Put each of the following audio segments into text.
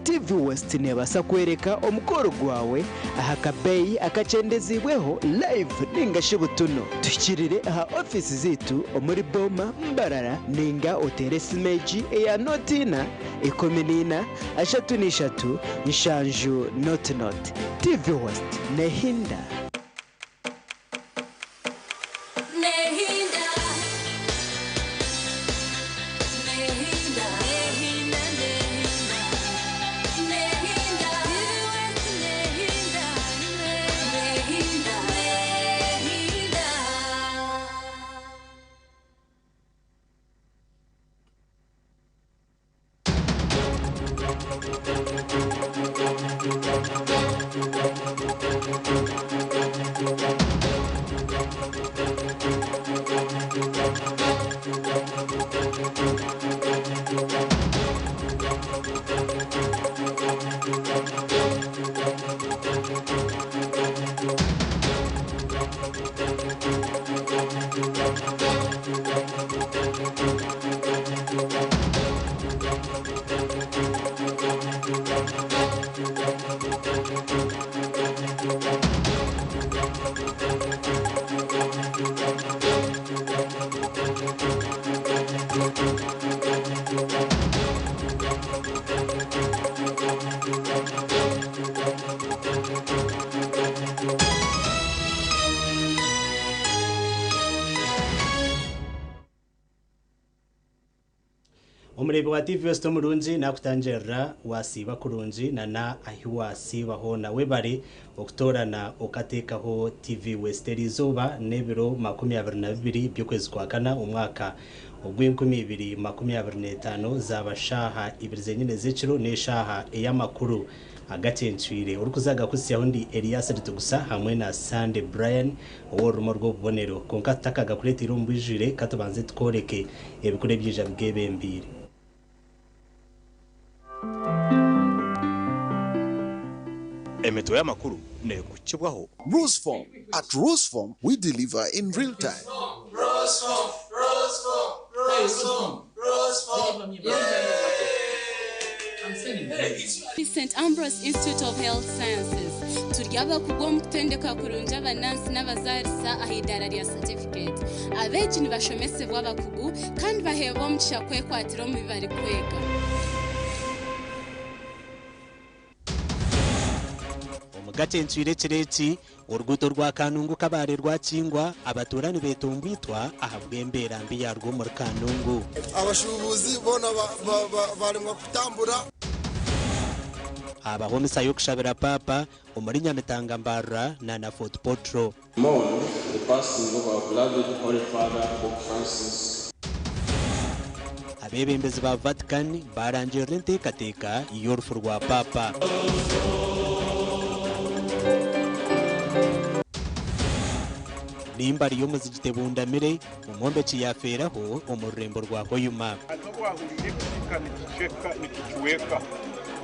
TV West nebasa kwereka omukoro gwawe aha kabeyi akacendezibweho live ninga butuno tukirire aha office zitu omuri Boma Mbarara ninga otere simeji eya notina 14 3 nshanju not TV West nehinda Omurebe wa TV West omurungi nakutangerera wasiba kurungi na ahiwa sibaho na webare okutorana okatekaho TV West erizoba nebiro 22 byokwezi kwa kana umwaka ogw'2025 zabashaha ibirizenyine z'ekiro neshaha eyamakuru agatenchwire urukuzaga kusiya undi Elias Ritugusa hamwe na Sande Brian oworumo rwo bubonero konka takaga kuretira umbwijire katubanze tkoreke ebikore byija bwebembire Emeto ya makuru ne kukibwaho Roseform. At Roseform, we deliver in real time. Roseform. St. Ambrose Institute of Health Sciences. Turyaba kugom kutendeka kurunja abanansi n'abazarisa ahidara rya certificate. Abeji ni bashomese bw'abakugu kandi baheba omugisha kwekwatira mu bibari kwega. Gatenchwire kireki uruguto rwa Kanungu kabare rwa Kingwa abaturani betumbwitwa ahabwembera mbi yarwo muri Kanungu Abashubuzi bona barimwa kutambura abahomisa yo kushabira papa umuri Nyamitanga Mbarara na Fort Potro Mourn the passing of our beloved Holy Father Pope Francis. Abebembezi ba Vatican barangira ntekateka y'urupfu rwa papa Nimbari yo muzigite bundamire umombe kiyaferaho umurembo rwa Hoyuma Akabwahurire kikani kicheka nikichweka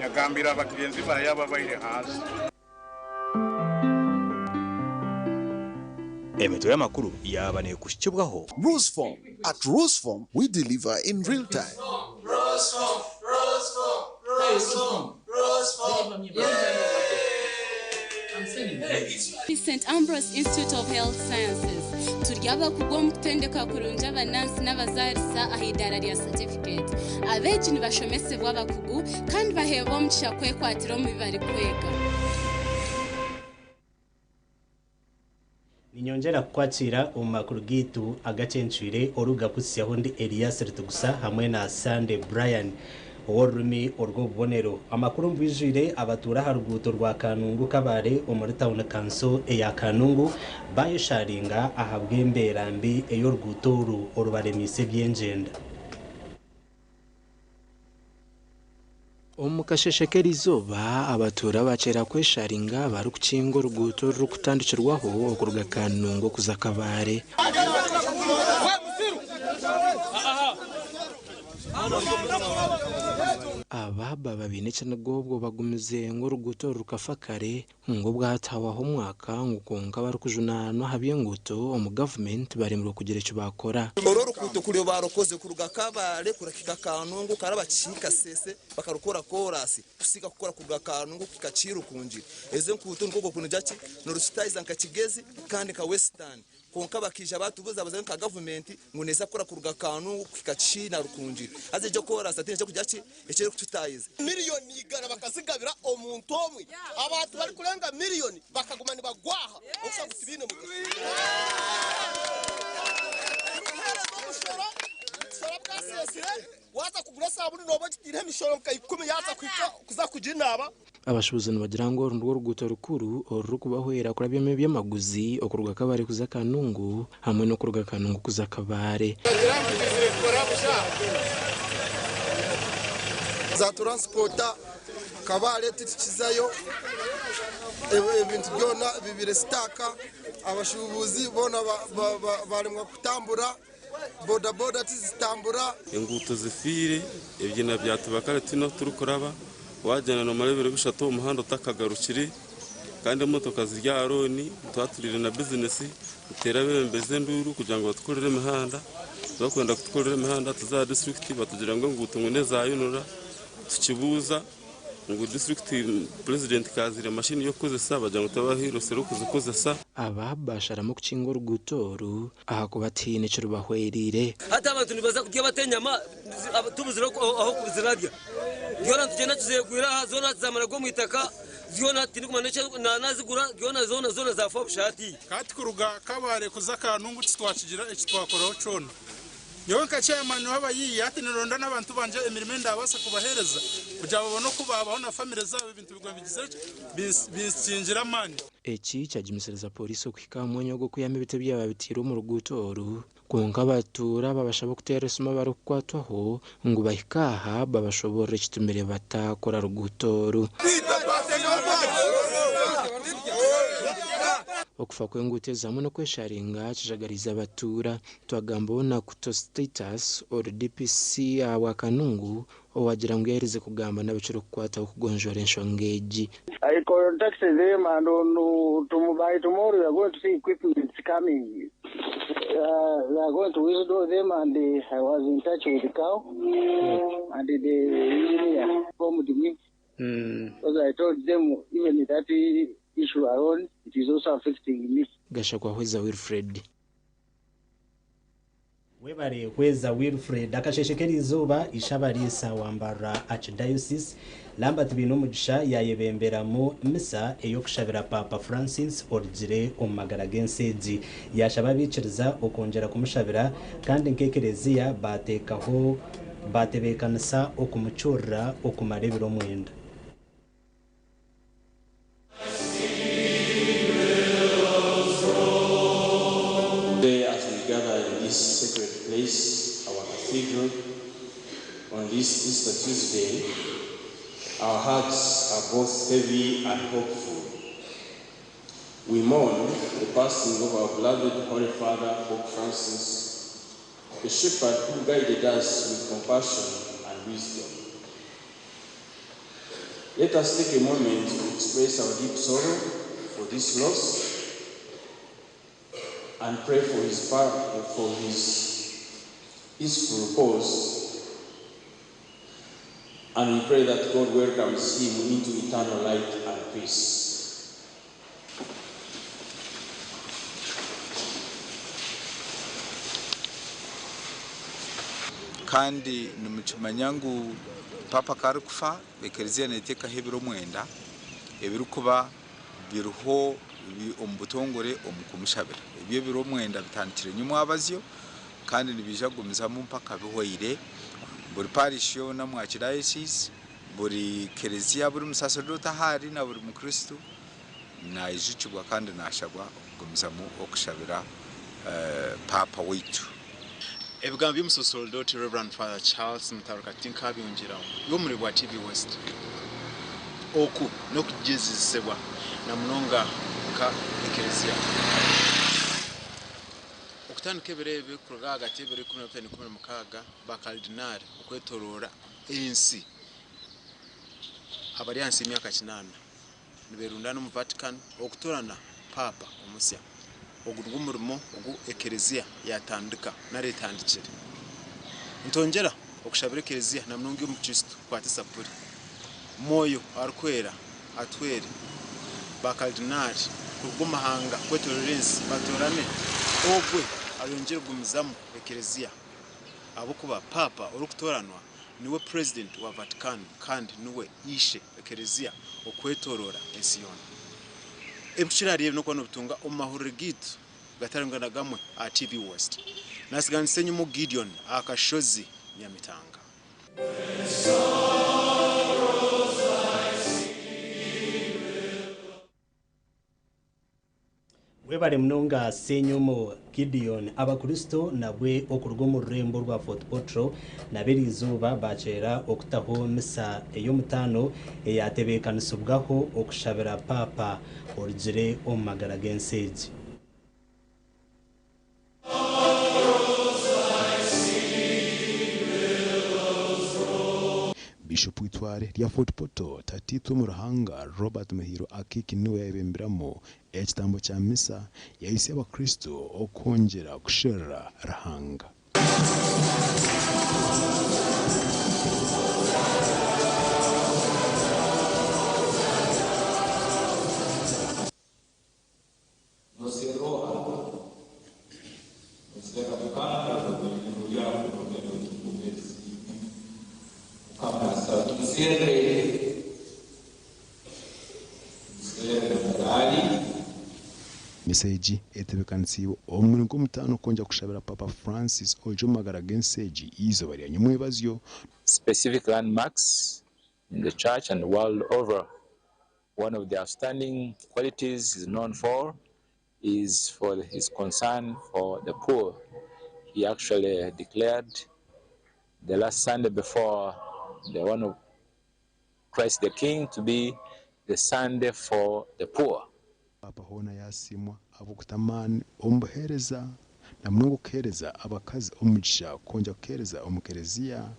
yagambira abagenzi bayaba bayire hasi Emeto ya makuru yabane kushikibwaho Roseform. At Roseform, we deliver in real time. Roseform. St. Ambrose Institute of Health Sciences. Turyaba kugom kutendeka kurunja abanansi n'abazarisa ahidara rya certificate. Abeji ni bashomese bw'abakugu kandi baheba omugisha kwekwatira mu bibari kwega. Ninyongera kwakira umakuru gitu agacenchwire oruga kusiya hundi Elias Ritugusa hamwe na Sande Brian Orumi orgo bubonero amakuru mvijire abatura haruguto rwa Kanungu kabare omuri town council eya Kanungu bayisharinga ahabwembera mbi eyo rugutoro orubaremise byenjenda Omukasheshekera izoba abatura bacera kwesharinga bari kukingo ruguto rukutandikirwaho okuruga Kanungu kuza kabare ababa babine cyane gobwo bagumize ngo ruguto rukafakare ngo bwatawaho umwaka ngo konka bari kujunana habye nguto omu government bari mu kugira icyo bakora ororo kuto kuriyo barokoze kuruga kabare kurakika kanungu karaba kika sese bakarukora korasi kusika gukora kuruga kanungu kikacira ukunjira eze nkuto nko kuntu jaki no rusitize nkakigezi kandi ka western konka bakija batubuza baza nka government ngo neza kora kuruga kanungu kikacina rukunjira aze jo korasi atine cyo kujaki ecyo kututayize miliyoni igana bakazigabira omuntu omwe abantu bari kurenga miliyoni bakagumana bagwaha okusa kutibine mu waza kugura sabuni nobo kitire mishoro kayikumi yaza kuza kujinaba abashubuzana bagira ngo urwo ruguto rukuru orukubahwera kuri byeme byamaguzi okuruga kabare kuza kanungu hamwe no kuruga kanungu kuza kabare za transporta kabare titikizayo ibintu byona bibire staka abashubuzi bona barimwa kutambura boda boda tizitambura inguto zifire ebyina byatubakare tino turukuraba wajyana no marebere bishatu umuhanda utakagarukire kandi motoka zirya aroni twaturire na business utera bembeze nduru kugira ngo batukorere imihanda bakwenda kutukorera imihanda tuza district batugira ngo nguto ngone zayunura tukibuza ngo district president kazire machine yo kozesa bajya gutabahiro sero kuzikozesa aba basharamo kucingo rugutoru aha kubatine cyo bahwerire hata abantu nibaza kujya batenyama tubuzira aho kubizirarya yona tugenda tuzegwira zona zamara go mwitaka yona tini kumanecha nazigura yona zona za fobshati kati kuruga kabare kuza kanungu twakigira ekitwakoraho cona yonka chairman wabayi ati nironda n'abantu banje emirimo ndabasa kubahereza kujya babona ko babaho na family zabo ibintu bigwa bigize bisingira mani eki cyagimisiriza polisi okwikamwanya go kuyamibite byababitiro mu rugutoru konka batura babashaba kutera suma barukwatwaho ngo bahikaha babashobora kitumire batakora rugutoru okufa kwenguteza hamwe no kwesharinga kijagariza abatura twagambo na kuto status or DPC wa Kanungu owagira ngo yarize kugamba n'abiciro kwata kugonjora enshongeji. I contacted them and by tomorrow we are going to see equipment coming. We are going to withdraw them and I was in touch with the cow and the engineer from the me. Because I told them even that issue alone, it is also affecting me. Gashakwa Hweza Wilfred. Webare Hweza Wilfred akasheshekera izuba ishabarisa wambara Archdiocese Lambert Binumugisha yayebemberamo misa eyo kushabira Papa Francis origire omagaragenseji yashaba biciriza okongera kumushabira kandi nkekereziya batekaho batebekanisa okumucurra okumarebero mwenda. Today, as we gather in this sacred place, our cathedral, on this Easter Tuesday, our hearts are both heavy and hopeful. We mourn the passing of our beloved Holy Father, Pope Francis, the shepherd who guided us with compassion and wisdom. Let us take a moment to express our deep sorrow for this loss and pray for his peaceful repose. And we pray that God welcomes him into eternal light and peace. Kandi numuchimanyangu Papa Karukufa bekerizia neteka hebiro mwenda ebirukuba biruho ombutongore omukumushabira ebyo biro mwenda bitandikire nyuma abazyo kandi nibijagumiza mu mpaka bihoire buri parish yo na mu Archdiocese buri kerezia buri musacerdote hari na buri mukristo na ijicibwa kandi nashabwa gumiza mu okushabira Papa witu ebigambo by'umusacerdote Reverend Father Charles Mutarukatinka byongeraho yo muri bwa TV West oku no kugezesebwa na munonga ka ekeresia okutandika ebirebe kuruga hagati y'ebiri 15-16 bakardinali okwetorora ensi abari hansi y'emyaka 8 niberundana mu Vatican okutorana papa omusya ogurwo umurimo ogu ekereziya yatandika naretandikire ntongera okushabira ekereziya na munongi mu Kristo kwatisa puri moyo arkwera atwere bakaldinari kurw'amahanga kwetolerance batorane ogwe arongera gumizamu ekereziya abo kuba papa urukutoranwa niwe president wa Vatican kandi niwe ishe ekereziya okwetorora esiyona ebukirariye no kwano butunga omahurire gitu gatarangana gamwe a TV West nasiganise nyumu Gideon akashozi Nyamitanga webale munonga senyumu Gideon abakristo nabwe okurwo mu rurembo rwa Fort Portal nabiri izuba bacera okutaho misa ey'omutano eyatebekanusubwaho okushabira papa origire omagara genseji Bishop witware lya Fort Portal tatito mu ruhanga Robert Mahiro akiki niwe yabembiramo ekitambo kya misa yahise abakristo okongera kushera ruhanga Meseji etebekanisibo omulingo mutano konja kushabira Papa Francis ojo magara genseji izo bari anyumwebazyo specific landmarks in the church and the world over. One of the outstanding qualities he's known for is for his concern for the poor. He actually declared the last Sunday before the one of Christ the King to be the Sunday for the poor. Papa hona yasimwa abukutamani ombuhereza na mungu kereza abakazi omugisha konja kereza omukereziya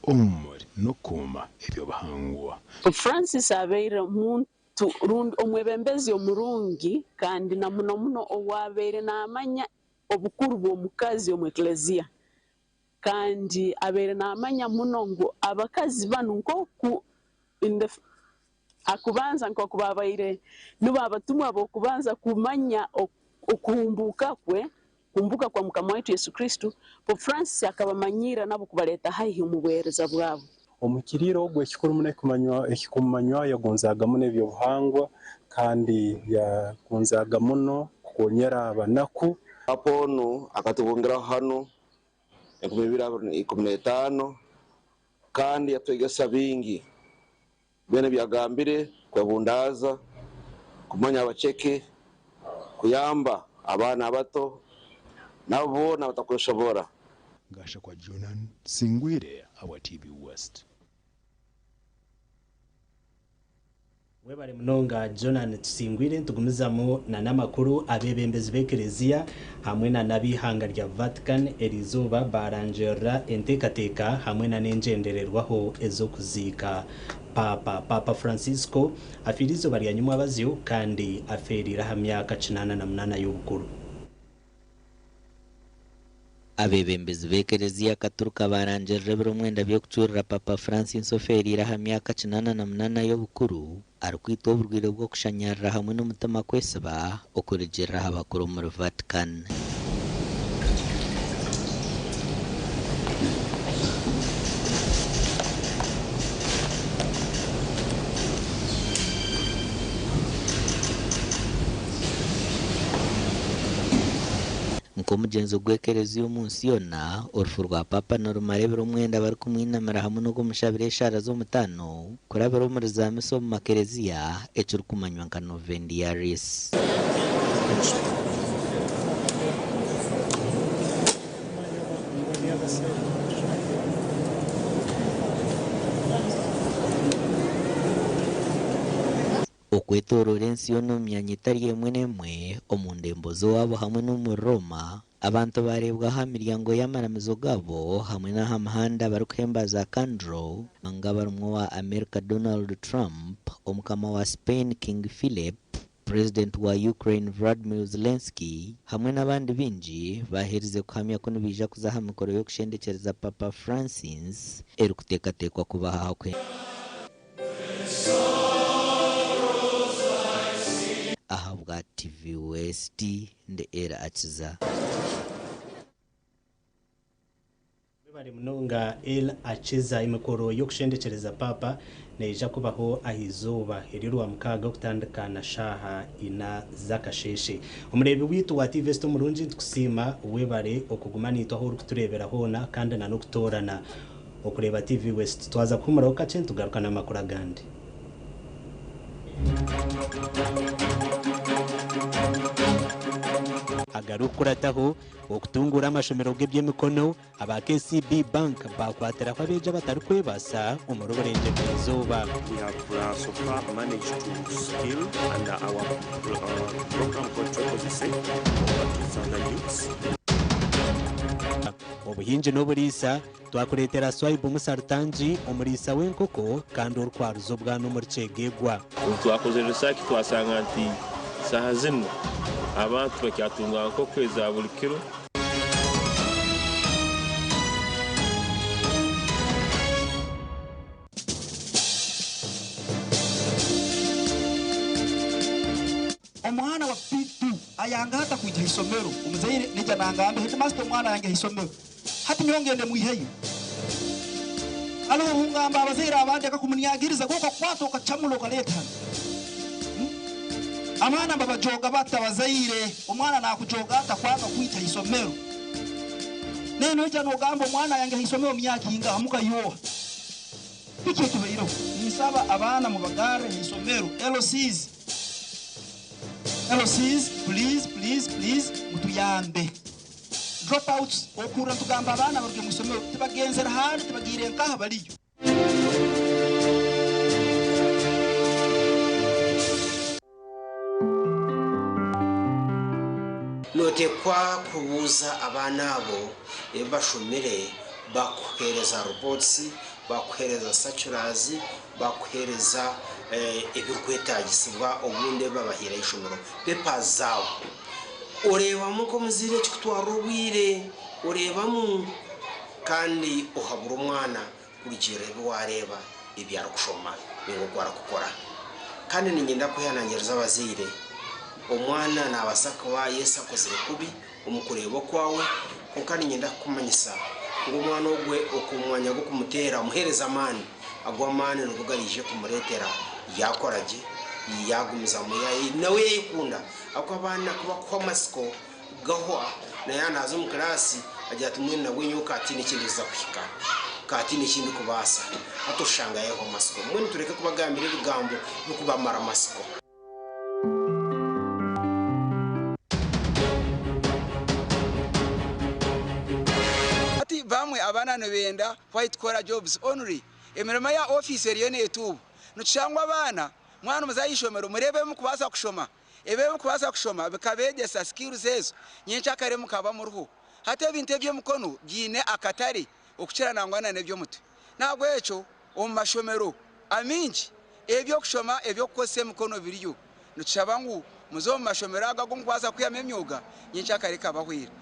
omuri no kuma ebyo bahangwa. Francis abeire muntu omwebembezi omurungi kandi na muno owabeire namanya obukuru bw'omukazi omwekleziya kandi abeire namanya muno ngo abakazi banu nkoku akubanza nkokubabaire nuba abatumwa bokubanza kumanya okumbuka kwa mukama wetu Yesu Kristo po Francis akabamanyira nabo kubaleta haihi mu bwereza bwabo omukiriro ogwe kikuru mune kumanywa yagonzaga mune byo buhangwa kandi yagonzaga muno kukonyera abanaku hapo no akatubongera hano 2015 kandi yatwegesa bingi bene byagambire kwebundaza kumanya abacheke kuyamba abana bato nabo batakushobora gasha kwa Jonan Singwire awa TV West. Webale munonga Jonan Singwire tugumizamo na namakuru abebembezi bekereziya hamwe na nabihanga rya Vatican erizuba baranjera entekateka hamwe na nenjendererwaho ezo kuzika Papa Francisco afirizo bari yanyuma abazyo kandi aferira hamyaka 98 y'ubukuru. Abebembezi bekereziya katuruka baranjera biromwenda byo kuturira Papa Francis oferira hamyaka 98 y'ubukuru arkwita oburwire bwo kushanyarira hamwe n'umutima kwesaba okurigera abakuru mu Vatican. Nkomugenzo gwekereziya omunsi yona orufu rwa papa norumarebera omwenda bari kumwinamira hamwe n'okumushabira eshara z'omutano kurabira omuri za misa omu makereziya ekirikumanywa nka Novendiaris. Okwetorora ensi yona omu myanya etari emwe n'emwe omu ndembozo wabo hamwe n'omu Roma abantu barebwaho emiryango y'amaramizo gabo hamwe n'aha mahanda barikuhemba za kandro nga barimwo wa America Donald Trump omukama wa Spain King Philip, President wa Ukraine Vladimir Zelensky hamwe n'abandi binji baherize kuhamya ko nibija kuzaha mikoro yo kushendekereza Papa Francis eri kutekatekwa kubaha kwe ahabwa TV West nde era akiza bari munonga akiza imikoro yo kushendekereza Papa neja kubaho ahizuba erirwa mukaga kutandikana shaha ina zakasheshe umurebi witu wa TV West umurunji tukusima webare okugumanitwa aho kuturebera hona kandi na no kutorana okureba TV West twaza kumara okachen tugarukana makuru agandi agarukurataho okutungura amashomero g'ebyemikono aba KCB Bank bakwatira kwabeja batarikwebasa umuroborenge bw'izuba. We have so far managed to scale under our program called Troposise over 2,000 youths. Obuhinji n'oburisa twakuretera Swaibu Musartanji omurisa w'enkoko kandi orukwaruzo bwa n'omuricegegwa. Twakoze research twasanga nti saha zino abantu bakyatunga nkoko eza buli kiro omwana wa P2 ayanga hata kuija isomero umuzaire nija nangambe headmaster omwana yange isomero hati nyongende muiheyo alo hungamba abazaire abandi akakumuniagiriza goko kwato kachamulo kaleta amana babajoga batabazaire omwana nakujoga atakwanga kuita isomero neno ija nogamba omwana yange isomero myaka inga amuka yoha pike tubeiro nisaba abana mu bagare isomero LCs please mutuyambe dropouts okura tugamba abana baryo mu isomero tibagenzera handi tibagire nkaha baliyo notekwa kubuza abana abo bashomere bakuhereza reports bakuhereza circulars bakuhereza ibikwetagisibwa obundi babahira ishomero papers zawo ureba muko muzire cyitwara ubwire ureba mu kandi uhabura umwana kurigire wareba ibyara kushoma bingo gwara gukora kandi ningenda kuyanangereza abazire omwana nabasaka wa Yesu akozere kubi umukurebo kwawe kokani nyenda kumanyisa ngo umwana ogwe okumwanya go kumutera muhereza amani agwamane rubugarije kumuretera yakoraje yagumiza muyayi nawe yikunda ako abana kuba kwa masiko gahwa na yanazo mu class ajya tumwe na gwenyuka ati n'ikindi zakushika kati n'ikindi kubasa atoshanga yeho masiko mwe tureke kubagambira ibigambo no kubamara masiko. Bamwe abana no benda white collar jobs only emirimo ya office eriyo netubu nucangwa abana mwana muzayishomero murebe mu kubasa kushoma ebe mu kubasa kushoma bikabegesa skills ezo nyinshi akare mukaba mu ruhu hate binte byo mukono gine akatari okukira nangwana nebyo mutu nagwe eco mu mashomero aminji ebyo kushoma ebyo kose mukono biriyo nucabangu muzo mu mashomero agago kubasa kuyama emyuga nyinshi akare kabahwira.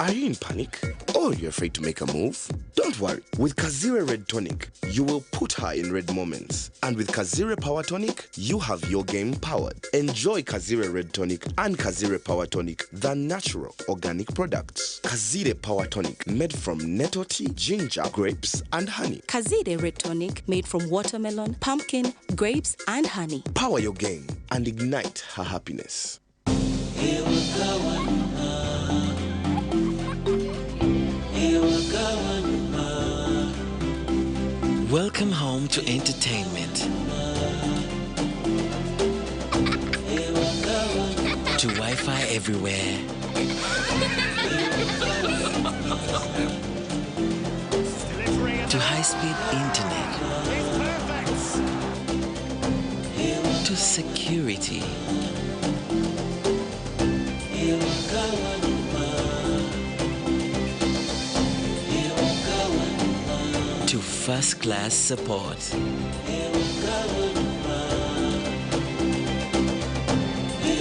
Are you in panic? Or you're afraid to make a move? Don't worry. With Kazire Red Tonic, you will put her in red moments. And with Kazire Power Tonic, you have your game powered. Enjoy Kazire Red Tonic and Kazire Power Tonic, the natural organic products. Kazire Power Tonic, made from nettle tea, ginger, grapes, and honey. Kazire Red Tonic, made from watermelon, pumpkin, grapes, and honey. Power your game and ignite her happiness. Welcome home to entertainment. To Wi-Fi everywhere. to high-speed internet, to security, to first-class support.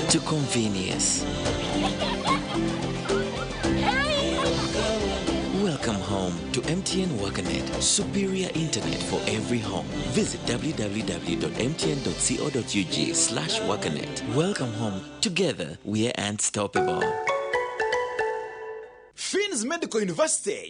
To convenience. Welcome home to MTN WakaNet, superior internet for every home. Visit www.mtn.co.ug/WakaNet. Welcome home. Together, we are unstoppable. Fins Medical University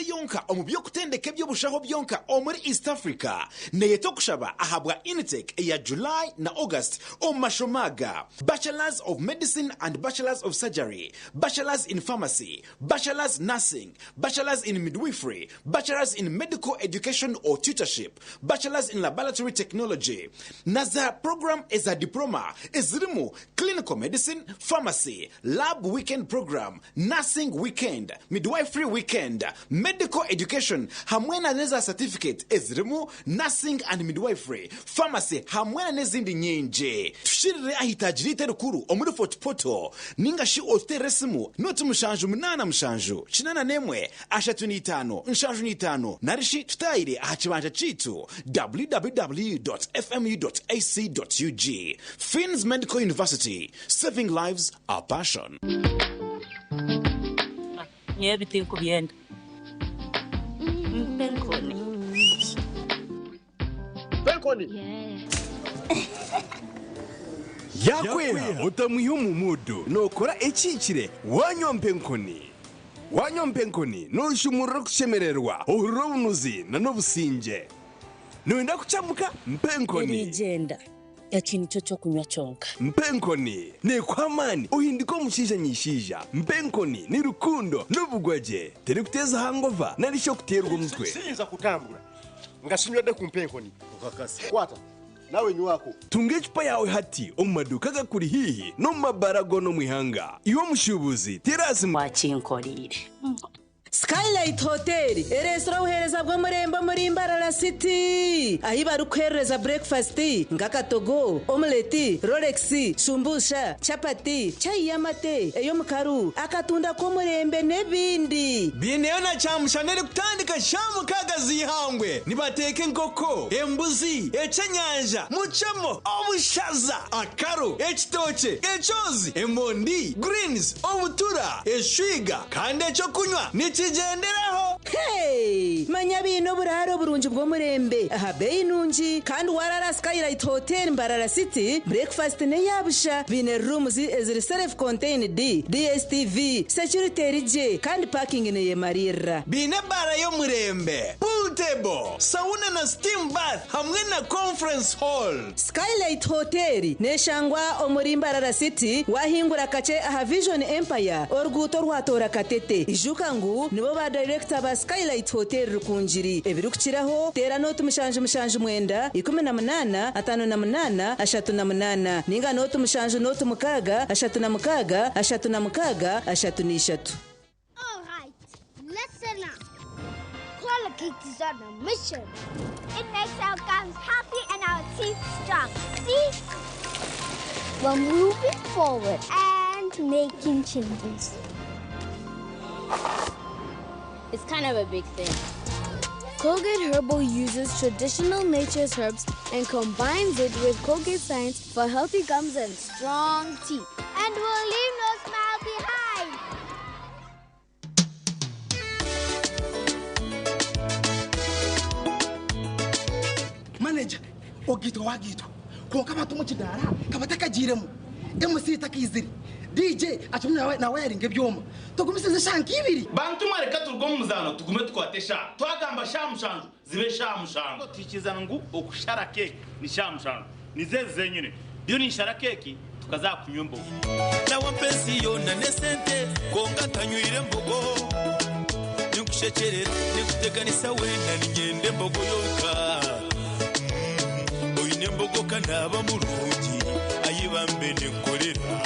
yonka omubyo kutendeka by'obushaho byonka omuri East Africa neyeto kushaba ahabwa intake ya July na August omashomaga Bachelors of Medicine and Bachelors of Surgery, Bachelors in Pharmacy, Bachelors Nursing, Bachelors in Midwifery, Bachelors in Medical Education or Tutorship, Bachelors in Laboratory Technology. Naza program is a diploma ezirimu Clinical Medicine, Pharmacy, Lab Weekend Program, Nursing Weekend, Midwifery Weekend, Medical Education, hamwena neza certificate ezirimu Nursing and Midwifery, Pharmacy, hamwena nezindi nyenje. Tushirire ahitajirite rukuru omuri fotopoto ningashi oteresimu noti mushanju munana mushanju chinana nemwe ashatu nitano nshanju nitano narishi tutayire ahachibanja chitu www.fmu.ac.ug. Fins Medical University, saving lives, our passion. Everything could be end. Yakwera utamuha umudu nokora ekikire wanyompenkoni nushumura kushemererwa urubunuzi na nobusinge nuenda kuchamuka mpenkoni igenda yakini cyo kunywa chonka mpenkoni ne kwamani uhindiko mushija nyishija mpenkoni ni rukundo n'ubugwaje teri kuteza hangova narisho kuterwa umutwe sinza kutambura ngashimye de kumpenkoni ukakasi kwata nawe nywako tunge chupa yawe hati omumaduka gakuri hihi no mabarago no mwihanga iyo mushubuzi terasi mwacinkorire Skylight Hotel, restaurant uhereza bwo murembo muri Mbarara City. Ahi barukwereza breakfast, ngakatogo, omelette, Rolex, shumbusha, chapati, chai yamate, eyo mukaru, akatunda ko murembe nebindi. Bineyo na chamushanere kutandika shamu kagazi hangwe. Nibateke nkoko, embuzi, ecanyanja, muchamo, obushaza, akaru, ekitoche, echozi, emondi, greens, obutura, eshwiga, kandi echo kunywa. Nichigenderaho. Hey, manya bino buraro burunji bwo murembe. Aha beyi nunji kandi warara Skylight Hotel Mbarara City. Breakfast ne yabusha bine rooms eziri self contained DSTV, security rije kandi parking ne yemarira. Bine bara yo murembe. Pool table, sauna na steam bath hamwe na conference hall. Skylight Hotel ne shangwa omuri Mbarara City wahingura kache aha Vision Empire orguto rwatora katete. Ijukangu nibo ba director ba Skylight Hotel rukunjiri ebirukiraho tera note mushanje mwenda 18 58 38 ninga note mushanje note mukaga 36 36 33. All right, listen up. Koala Cakes is on a mission. It makes our gums happy and our teeth strong. See? We're moving forward and making changes. It's kind of a big thing. Colgate Herbal uses traditional nature's herbs and combines it with Colgate Science for healthy gums and strong teeth. And we'll leave no smile behind. Manager, ogito wagito. Konka batumu kidara, kabataka jiremu. MC takiziri. DJ atumwe na wiring ebyoma. Tugumisize shanki ibiri. Bantu mareka turgo muzano tugume twatesha. Twagamba shamushanju zibe shamushanju. Tikizana ngu okushara cake ni shamushanju. Nizeze zenyine. Byo ni shara cake tukazakunywa mbogo. Na wampenzi yona nesente konga tanywire mbogo. Nikushekerera nikuteganisa wenda ninyende mbogo yonka. Oyine mbogo kanaba mulungi ayibambe nekolera.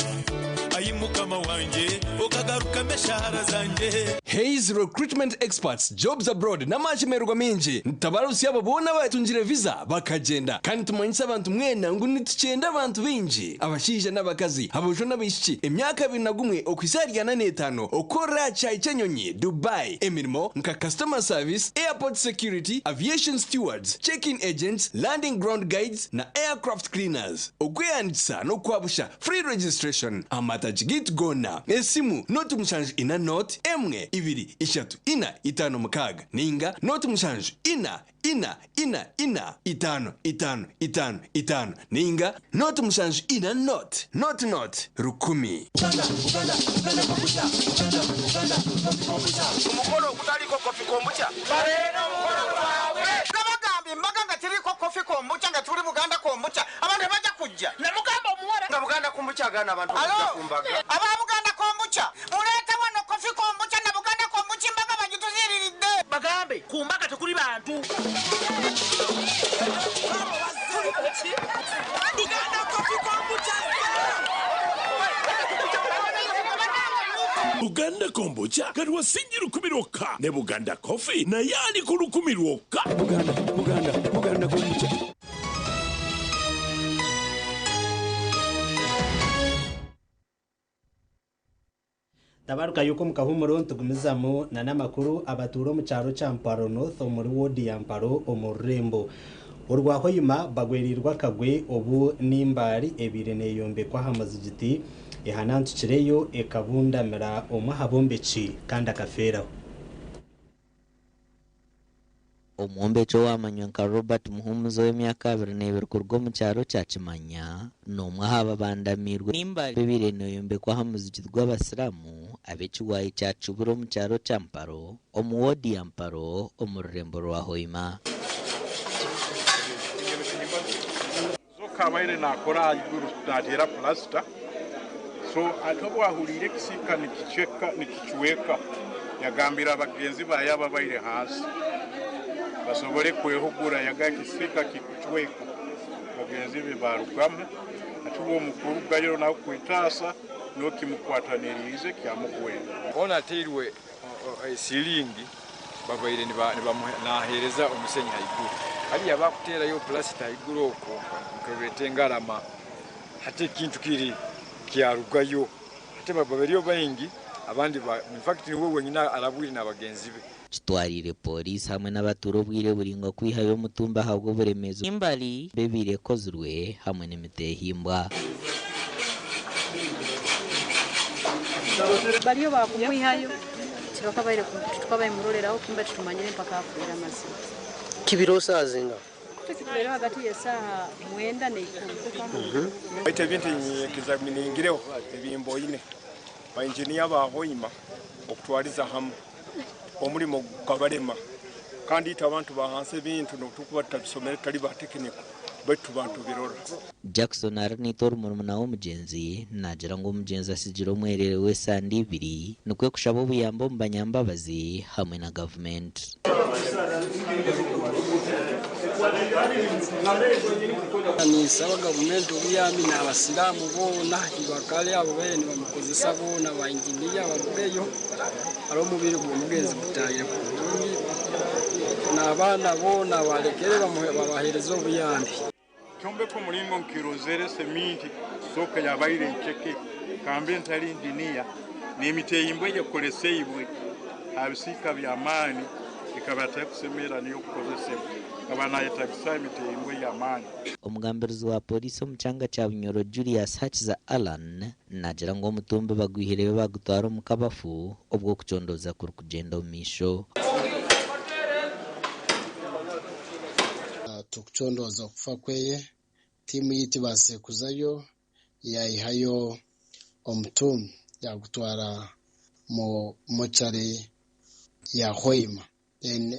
Mukama wanje okagaruka meshara zanje. Hayes Recruitment Experts Jobs Abroad n'amashemerwa mingi ntabarusi abo bona batunjire visa bakagenda kandi tumanyisa abantu mwena ngo nitucyenda abantu bingi abashije n'abakazi abojo n'abishiki emyaka 21 okwisarya na 5 okora chai chenyonyi Dubai emirimo nka customer service airport security aviation stewards check-in agents landing ground guides na aircraft cleaners okweyandisa no kwabusha free registration amatajigit gona esimu not mushanju ina not emwe ibiri ishatu ina itano mukaga ninga not mushanju ina itano ninga not mushanju ina not rukumi umukoro kutaliko kofi kombucha bareno umukoro wawe nabagambi mbaganga tiriko kofi kombucha nga turi Buganda kombucha abantu baje kujja namugamba omuwara nga Buganda kombucha gana abantu kumbaga aba Buganda kombucha muleta wano kofi kombucha na Buganda kombucha mbaga bagituziriride bagambe kumbaga tukuri bantu Buganda kofi kombucha Buganda kombucha kadwa sinjiru kumiroka ne Buganda coffee na yani kurukumiroka Buganda kombucha Tabaruka yuko mukahumuro ntugumizamu na namakuru abaturo mu cyaro cya Mparo North muri ward ya Mparo omurembo urwahoyima bagwerirwa kagwe obu nimbari ebire neyombe kwa hamazigiti ehanantu kireyo ekabunda mera omuhabombeki kandi akaferaho omwombecho wamanywa Robert Muhumuzo w'emyaka 22 kurwo mu cyaro cya Kimanya no mwahaba bandamirwe nimbari bibire neyombe kwa hamazigiti rw'abasilamu abekiwayi cya Cuburo mu cyaro cya Mparo omuwodi ya Mparo omurembo rwahoyima kabaire nakora iguru natera plaster so atobwa hulire kisika nikichweka yagambira abagenzi bayaba baire hasi basobore kwehugura yaga kisika kikuchweka abagenzi be barugama atuwo mukuru gayiro na kwitasa no kimukwatanirize kyamukwenda ona tirwe silingi babaire nahereza omusenyi haiguru ali yabakutera yo plaster haiguru oko nkobete ngarama hate kintu kiri kyarugayo hate bababeriyo bayingi abandi in fact ni wowe nyina arabwiri nabagenzi be kitwarire police hamwe n'abaturo bwire buringo kwihayo mutumba habwo buremezo imbali bebire kozurwe hamwe n'imitehimbwa bariyo bakwihayo kirakabaire tukabaye muroreraho kimba tutumanyire mpaka akurira amazi kibiro sazinga tukibero hagati ya saa 9 na 10 baite bintu kizaminingireo ebimbo ine ba engineer bahoyima okutwaliza hamu omulimo kabalema kandi itabantu bahanse bintu nokuba tabisomere tali ba technical betu bantu birora Jackson aranitor murumuna w'umugenzi nagira ngo umugenzi asigiro mwerere we sandi ibiri nukwe kushaba ubuyambo mbanyambabazi hamwe na government ni sawa government ubuyambi na abasilamu bona ibakale abo bene bamukozesa bona ba engineer babugeyo aro mubiri ku mugenzi butaye ku n'abana bona barekere babahereza ubuyambi Chombe ko mulingo nkirozere seminti soka yabaire ncheke kambe ntali indinia n'imiteyimbwe yakoleseyibwe abisika byamani ikabata kusemera niyo kukozesebwa abana yetagisa imiteyimbwe yamani omugambirizi wa polisi omucanga cya Bunyoro Julius Hatchiza Alan nagira ngo mutumbe bagwihirebe bagutwara mu kabafu obwo kucondoza kuri kugenda omisho tukucondoza kufa kweye timu yiti basekuzayo yayihayo omutum yagutwara mu mochari ya Hoima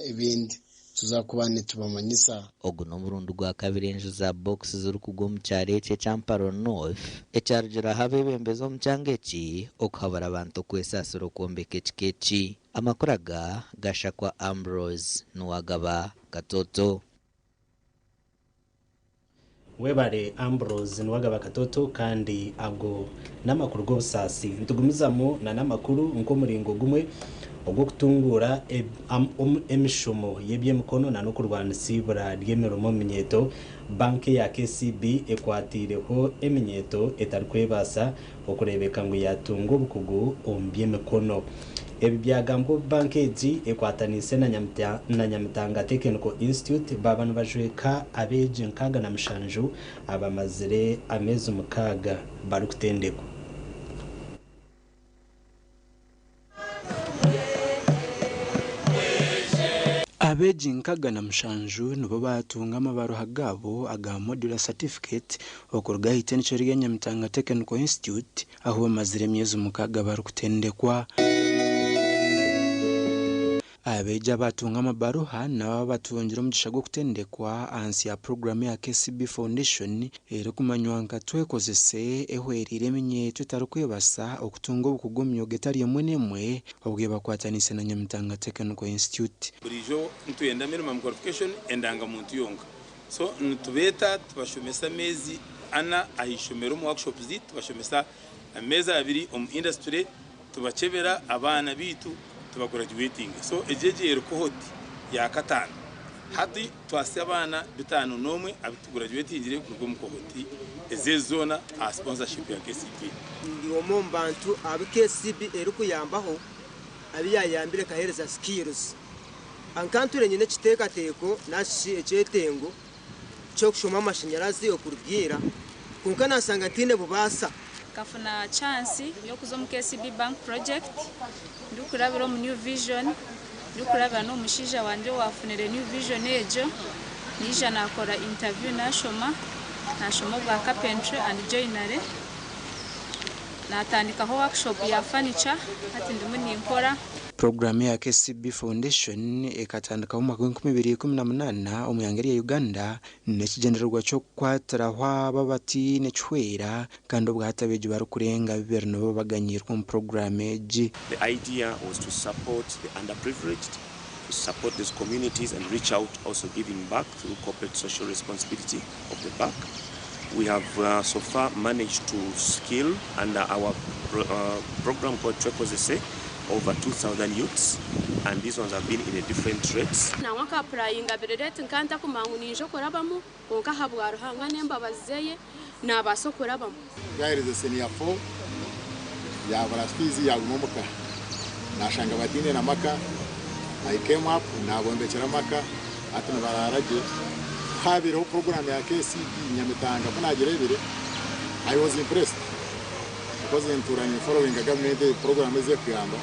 ibindi tuzakuba nitubamanyisa oguno murundo gwa kabiri enjo za box zuri kugwa mu cyarece cya Mparo North echarjira habe bembezo mchangeki okhabara abantu kwesasiro kombeke chikechi amakuraga gashakwa Ambrose nuwagaba Katoto webare Ambrose nuwagaba Katoto kandi ago namakuru go sasi ntugumizamo na namakuru nko muringo gumwe ogwo kutungura emishomo yebyemikono na nokurwanisibura ry'emirimo minyeto banki ya KCB ekwatireho eminyeto etarikwebasa okurebeka ngo yatunga obukugu ombyemikono. Ebi byagambo banki egi ekwatanise na Nyamitanga Technical Institute babanu bajweka abeje nkaga na mushanju abamazire amezi mukaga bari kutendeko. Abeji nkaga na mushanju nibo batunga amabaro hagabo aga modular certificate okurga hitencho rya Nyamitanga Technical Institute aho bamazire myezi mukaga bari kutendekwa. Abeja batunga amabaruha na batungira umugisha gwo kutendekwa ansi ya program ya KCB Foundation ere kumanywa nka twekozese ehwerire minyeto itarukwebasa okutunga obukugumyo getari yemwenemwe obwe bakwatanise na Nyamitanga Technical Institute. Burijo ntuyenda minimum qualification endanga muntu yonga. So ntubeta tubashomesa mezi ana ahishomero mu workshops zit tubashomesa ameza abiri industry tubachebera abana bitu tuba graduating. So ejeje erukohoti ya katano hati twase abana bitanu nomwe abitu graduating ku mukohoti ezezona a sponsorship ya KCB. Ndiwo mbantu abi KCB erukuyambaho abiyayambire kahereza skills ankanture nyine kiteka teko nashi echetengo cyo kushoma amashanyarazi okurubwira kunka nasanga tine bubasa kafuna chance yo kuzo mu KCB bank project ndukurabiro mu new vision ndukurabira no mushija wanje wafunire new vision ejo nija nakora interview nashoma bwa carpentry and joinery natandikaho workshop ya furniture hati ndimu ninkora. Program ya KCB Foundation ekatandika mu mwaka wa 2018 omuyangeri ya Uganda nekigendererwa cyo kwatarahwa babati necwera kandi obwatabeje barukurenga biberno baganyirwa mu program eji. The idea was to support the underprivileged, to support these communities and reach out, also giving back through corporate social responsibility of the bank. We have so far managed to skill under our program called Twekozese over 2,000 youths, and these ones have been in a different trades. Na waka applying abirete nkanta kumangunisho korabamu konka habwaro hanga nemba bazeye na basokorabamu. Gairize senior 4 ya barafizi ya gumomuka nashanga batine na maka I came up na bombekera maka atuna bararaje habiro program ya KCB Nyamitanga kunagirebire. I was impressed because in Turani following a government program is yakuyamba,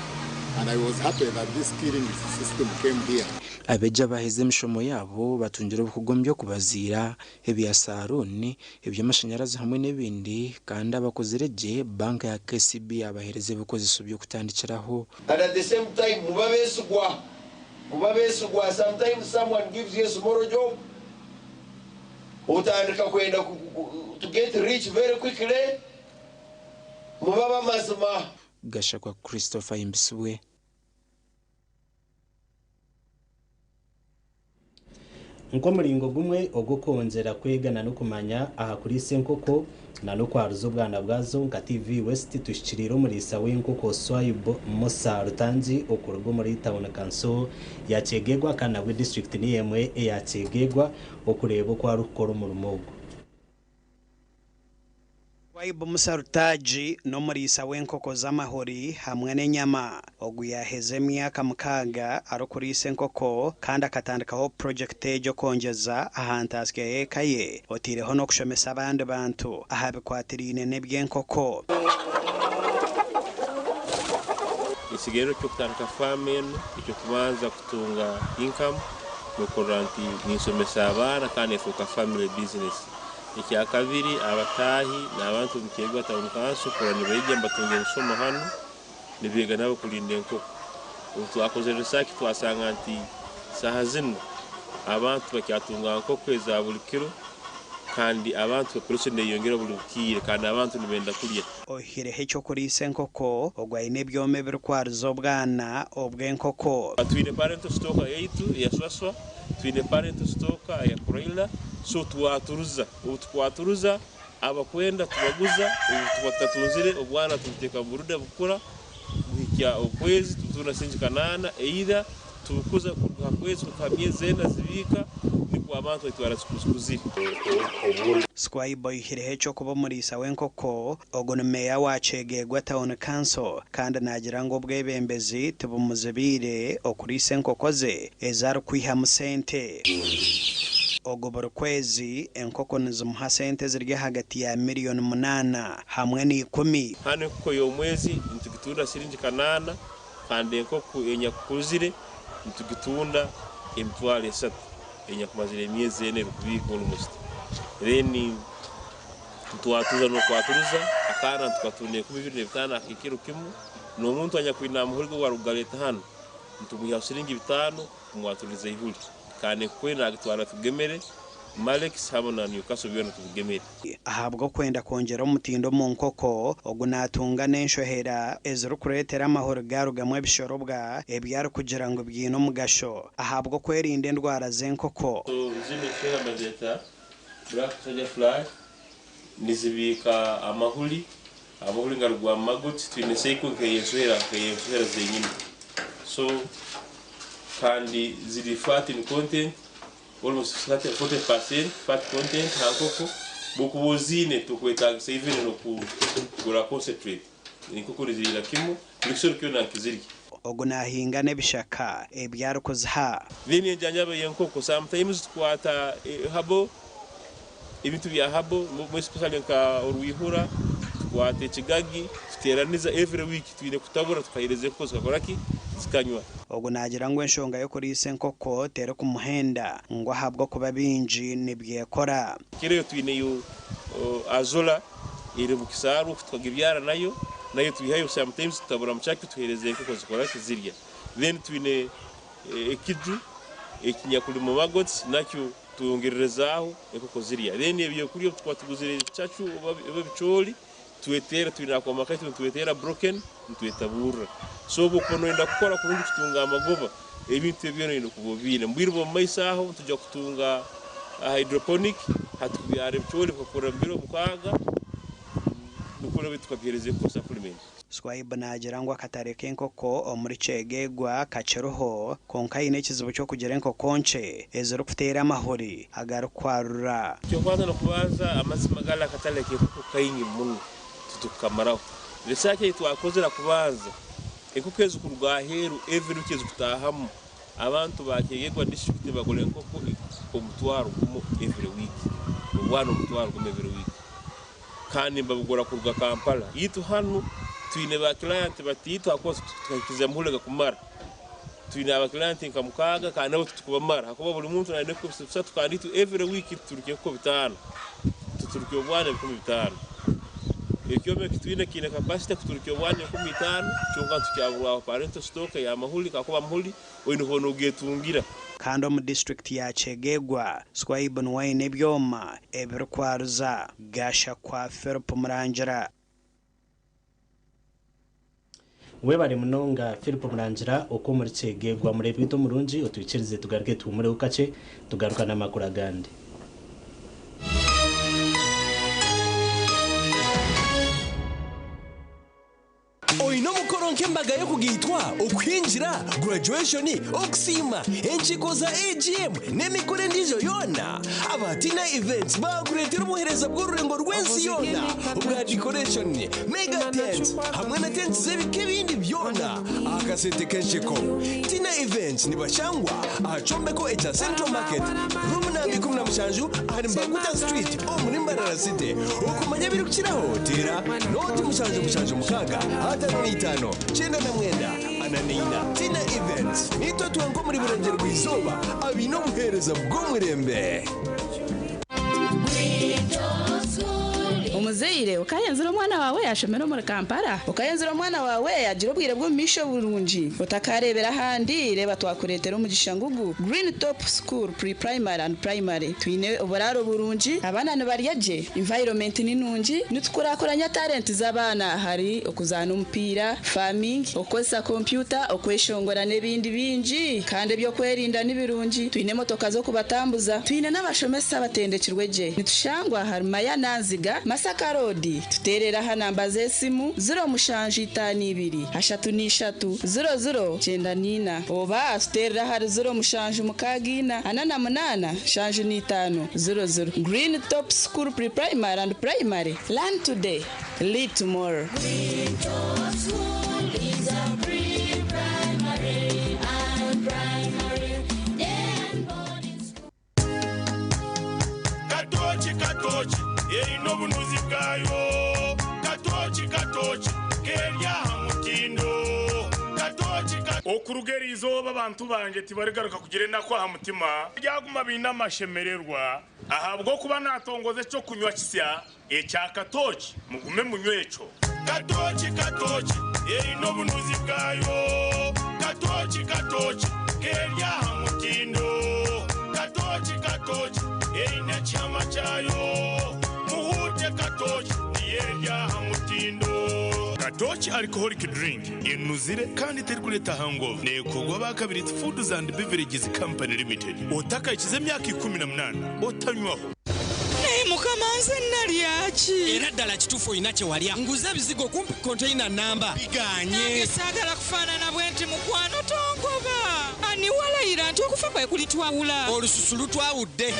and I was happy that this skilling system came here. Abeja baheze mishomo yabo batungira ubukugombyo kubazira ebyasaruni ebyamashanyarazi hamwe nebindi kandi abakozireje banka ya KCB abahereze bukoziso byo kutandikiraho. And at the same time mubabesugwa sometimes someone gives you a small job utandika kwenda to get rich very quickly. Mubaba mazima Gashakwa Christopher Imbiswe. Nko muringo gumwe ogukongera kwegana no kumanya aha kuri Senkoko na no kwaruzo bwana bwazo nka TV West tushikiriro muri sawe nkoko Swaibo Musa Rutanzi okurugo muri town council ya Chegegwa kana we district ni yemwe ya Chegegwa okureba kwa rukoro mu rumogo. Swaibo Musa Rutaji no muri sawe nkoko z'amahori hamwe n'enyama oguyaheze myaka mukaga arokuri Senkoko kandi akatandikaho project ejo kongeza ahantu asike kaye otireho no kushomesa abandi bantu ahabikwatirine nebyenkoko. Isigero cyo kutandika farming icyo tubanza kutunga income no koranti nisomesa abana kandi fuka family business. Iki akabiri abatahi na abantu mukegwa tawunkanso korani bayije mbatunge nsomo hano nibiga nabo kulinde nkoko. Utu akoze research twasanga anti sahazino abantu bakyatunga nkoko eza buli kiro kandi abantu population yongera buli kire kandi abantu nibenda kulya. Ohirehe cyo kuri Senkoko ogwaine byome birkwarizo bwana obwenkoko. Twine parent stock yaitu ya swaswa, twine parent stock ya Kroila. So twaturuza abakwenda tubaguza tubatatunzire obwana tuteka buruda bukura kujya ukwezi tunasinjikanana either tukuza kwa kwezi kwa miezi ena zibika ni kwa abantu itwara kuziri Squaiboy hirehecho kuba muri Sawenkoko ogone meya wacegegwa town council kandi nagira ngo bwebembezi tubumuzebire okuri senkokoze ezar kwiha musente ogobora kwezi enkoko nizumuha sente zirya hagati ya miliyoni 8 hamwe ni 10 hane kuko yo mwezi ntugitunda sirinji kanana kandi enkoko enya kuzire ntugitunda emitwale 3 enya kumazire miezi ene kubiko n'umusti reni tuwatuza no kwaturuza akana tukatune kubibiri bitana akikiro kimu no muntu anya kwina muhurgo wa rugaleta hano ntumuha siringi 5 kumwaturiza ihuri kandi kwena agitwara tugemere Malex habona Newcastle byona tugemere ahabwo kwenda kongera umutindo mu nkoko ogunatunga nenshohera ezuru kuretera amahoro garugamwe bishorobwa ebyaro kugira ngo byino mugasho ahabwo kwerinda indwara z'enkoko zine shera mazeta black soldier fly nizibika amahuli ngarugwa maguti twineseko nkeyeswera zenyine so kandi ziri fat in content almost 40% fat content hankoko bukubuzine tukweta saving no kugura concentrate inkoko ziri lakimo bikisoro kyo nankiziriki ogunahinga nebishaka ebyaro kuzha bini njanyaba yenkoko sometimes kwata habo ibintu bya habo mu especially nka urwihura kwate kigagi tuteraniza every week twine kutabura tukayireze ko zikakoraki zikanywa ogunagira ngo enshonga yo kuri senkoko tere ku muhenda ngo ahabwo kuba binji nibyekora kireyo twine yo azola iri mu kisaru twagibyara nayo tuyihayo sometimes tutabura mchaki tuhereze ko zikoraki zirya then twine ekiju ekinyakuli mu magots nakyo tuyongerezaho ekoko zirya then ebyo kuri twatuguzire chachu babicoli tuwetera twinakwa makati tuwetera broken tuwetabura so bukono enda gukora kurundi kutunga amagoba ebintu byone ndo kubobine mbirbo maisaho tujya kutunga hydroponic hatubyare bicoli kokora mbiro mukaga dukora bitwagereze ko supplement Squaiba nagira ngo akatareke enkoko omuri cegegwa kaceroho konka ine kizibu cyo kugera enkoko nce ezero kutera amahori agarukwarura cyo kwanza no kubanza amazima gala kataleke kuko kayingi muno tukamaraho research twakozera kubanza ekukezi kurwa heru every ukezi kutahamu abantu bakegegwa district bagole enkoko omutwaro gumo every week ubwana omutwaro gumo every week kandi mbabugora kurwa Kampala yitu hanu twine ba client batito akoze tukakiza muhulega kumara twine aba client nkamukaga kandi abo tukubamara hakuba buri muntu nane ko bisatsa tukandi tu every week turukiye ko bitano turukiye ubwana 15 ekyo twine kine capacity kuturukiye ubwana 15 cyonga tukyabura parental stock ya mahuli kakuba mahuli oyino hono getungira kandi mu district ya Chegegwa Squaiba nwaine byoma ebirukwaruza gasha kwa Philip Murangira webare munonga Philip Murangira uko muri Chegegwa muri bito murunji utwikirize tugaruke tumure ukace tugaruka namakuru agandi Oino mukoronke mbaga yo kugitwa okwinjira graduation okusima enchiko za AGM nemikore ndizo yona abatina events bakuretera ubuhereza bw'ururengo rwensi yona ubwa decoration mega tent hamwe na tent zebike bindi byona akasente kenshiko tina events nibashangwa achombeko echa Central Market room number 17 ari Mbaguta Street muri Mbarara City ukumanya biri kukiraho tera noti mushanje mukaga atano chenda na mwenda ananina tina events nito tuango muri burengero rw'izuba abino buhereza bw'umurembe Umuzeire ukayenzura umwana wawe yashomera muri Kampala ukayenzura umwana wawe yagira ubwire bwo misho burunji utakarebera handi reba twakuretera umugisha ngugu Green Top School Pre-Primary and Primary twine uburaro burunji abana nibariyaje environment ninunji nitukurakuranya talent z'abana hari okuzana umupira farming okosa computer okweshongora nebindi binji kandi byo kwerinda nibirunji twine motoka zo kubatambuza twine n'abashomesa batendekirweje nitushangwa harumaya nanziga Masakaro kodi tuterera ha namba z'esimu 052 oba tuterera ha 0 Green Top School Pre-Primary and Primary. Learn today, lead tomorrow. Green Top School is a pre-primary and primary day and boarding school. Katochi, no bunuzi bwayo. Katochi, kerya hamutindo. Okurugera izoba abantu banje tibarigaruka kugire nakwa hamutima byaguma binamashemererwa ahabwo kuba natongoze cyo kunywa kisya ecya katochi mugume munywecho katochi no bunuzi bwayo katochi kerya hamutindo katochi na chama chayo muhute katochi yerya hamutindo Katochi alcoholic drink inuzire kandi terkuleta hangover nekogwa bakabiri Foods and Beverages Company Limited otaka ikize myaka 18 otanywaho mukamanze nalyachi era ddala kitufu inache walya nguze bizigo kumpi container namba biganye sagala kufanana bwenti mukwano tongoba ani walayira nti okufa kwe kulitwawula olususulu twawudde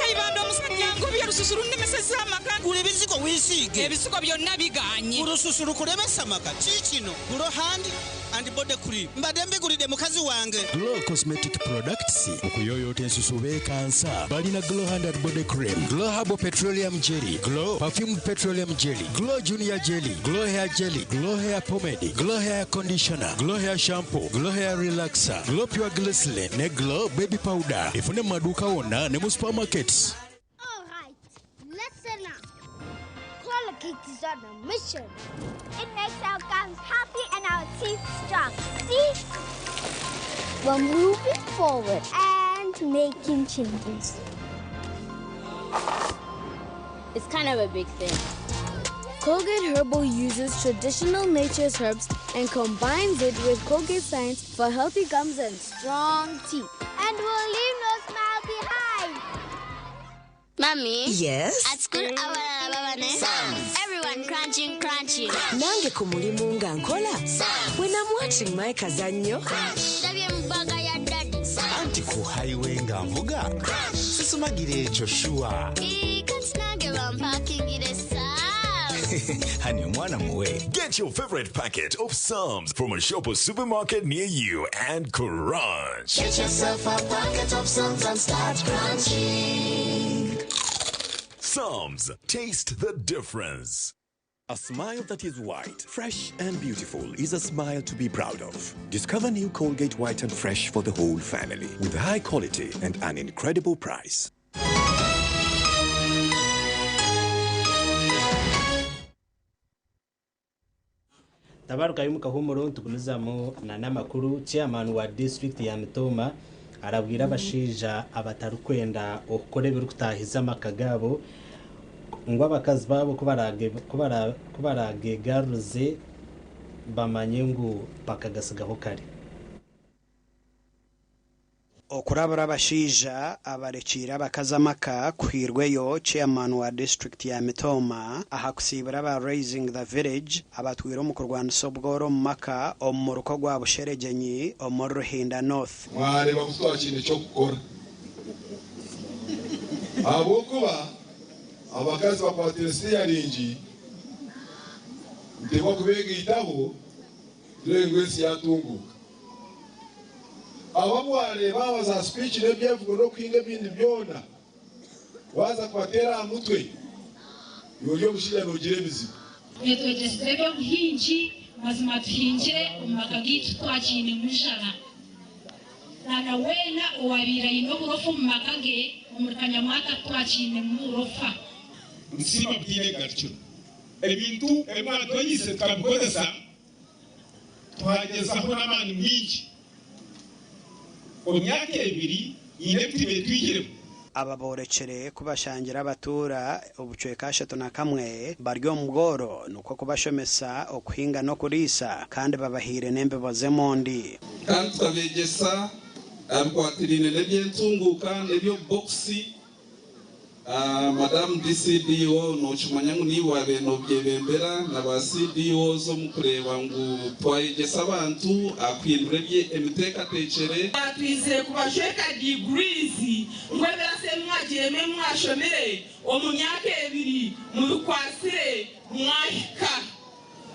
kaibando musajja ngobya lususulu nemeseza amaka kule bizigo wisige ebisigo byonna biganye olususulu kulemesa amaka kikino Glow hand and body cream mbadembe kulide mukazi wange Glow cosmetic products okuyoyota ensusu bekansa balina Glow hand and body cream Glow herbal petroleum jelly Glow perfumed petroleum jelly Glow junior jelly Glow hair jelly Glow hair pomade Glow hair conditioner Glow hair shampoo Glow hair relaxer Glow pure glycerin ne Glow baby powder ifune maduka wonna ne mu supermarkets. All right, listen up. Colgate is on a mission. It makes our gums happy and our teeth strong. See? We're moving forward and making changes. It's kind of a big thing. Colgate Herbal uses traditional nature's herbs and combines it with Colgate Science for healthy gums and strong teeth. And we'll leave no smile behind. Mommy? Yes? At school, everyone crunching. Nange ku mulimu nga nkola. When I'm watching my kazanyo. Anti ku highway nga mvuga. Sisumagire ekyo shuwa. Honey, mwana muwe. Get your favorite packet of Psalms from a shop or supermarket near you and crunch. Get yourself a packet of Psalms and start crunching. Psalms, taste the difference. A smile that is white, fresh and beautiful is a smile to be proud of. Discover new Colgate White and Fresh for the whole family with high quality and an incredible price. Tabaruka yumuka humuro tukunuzamo na namakuru chairman wa district ya Mitoma arabwira abashija abatarukwenda okukorebera kutahiza makagabo ngo abakazi babo kubarage garuze bamanye ngo pakagasigaho kare okurabura abashija abarekira abakazamaka kwirweyo chairman wa district ya Mitoma aha kusibira aba raising the village abatwira mu kurwana sobgoro maka omuruko gwa busheregenyi omurhinda north mware bamuswa kintu cyo gukora abokuba abakazi bakwatira steering ndimo kubegitaho rengwesi yatunguka abamware babaza speech nebyevugo no kwinga bindi byona waza kwatera amutwe yoyo mushira nogire bizibu netwegesebe buhinji mazima tuhingire umakagitu twakine mujana nana wena owabira ino burofu mumakage umurikanya mwaka twakine murofa nsiba bwire gatyo ebintu emwana yise twabukozesa twagezaho n'amani mwinshi omyaka ebiri ineptibe twigire ababorekere kubashangira abatura obucweka 31 baryo mugoro nuko kubashomesa okuhinga no kurisa kandi babahire nembe bozemondi kandi twabegesa amkwatirine nebyentunguka nebyo boxi Madam DCDO nochumanya ngo ni wabeno byebembera na ba CDO zo mukureba ngo twayegesa abantu akwindure bye emiteka techere twizire kubasheka degrees ngwebera se mwagireme mwashomere omunyaka ebiri mukwasire mwahika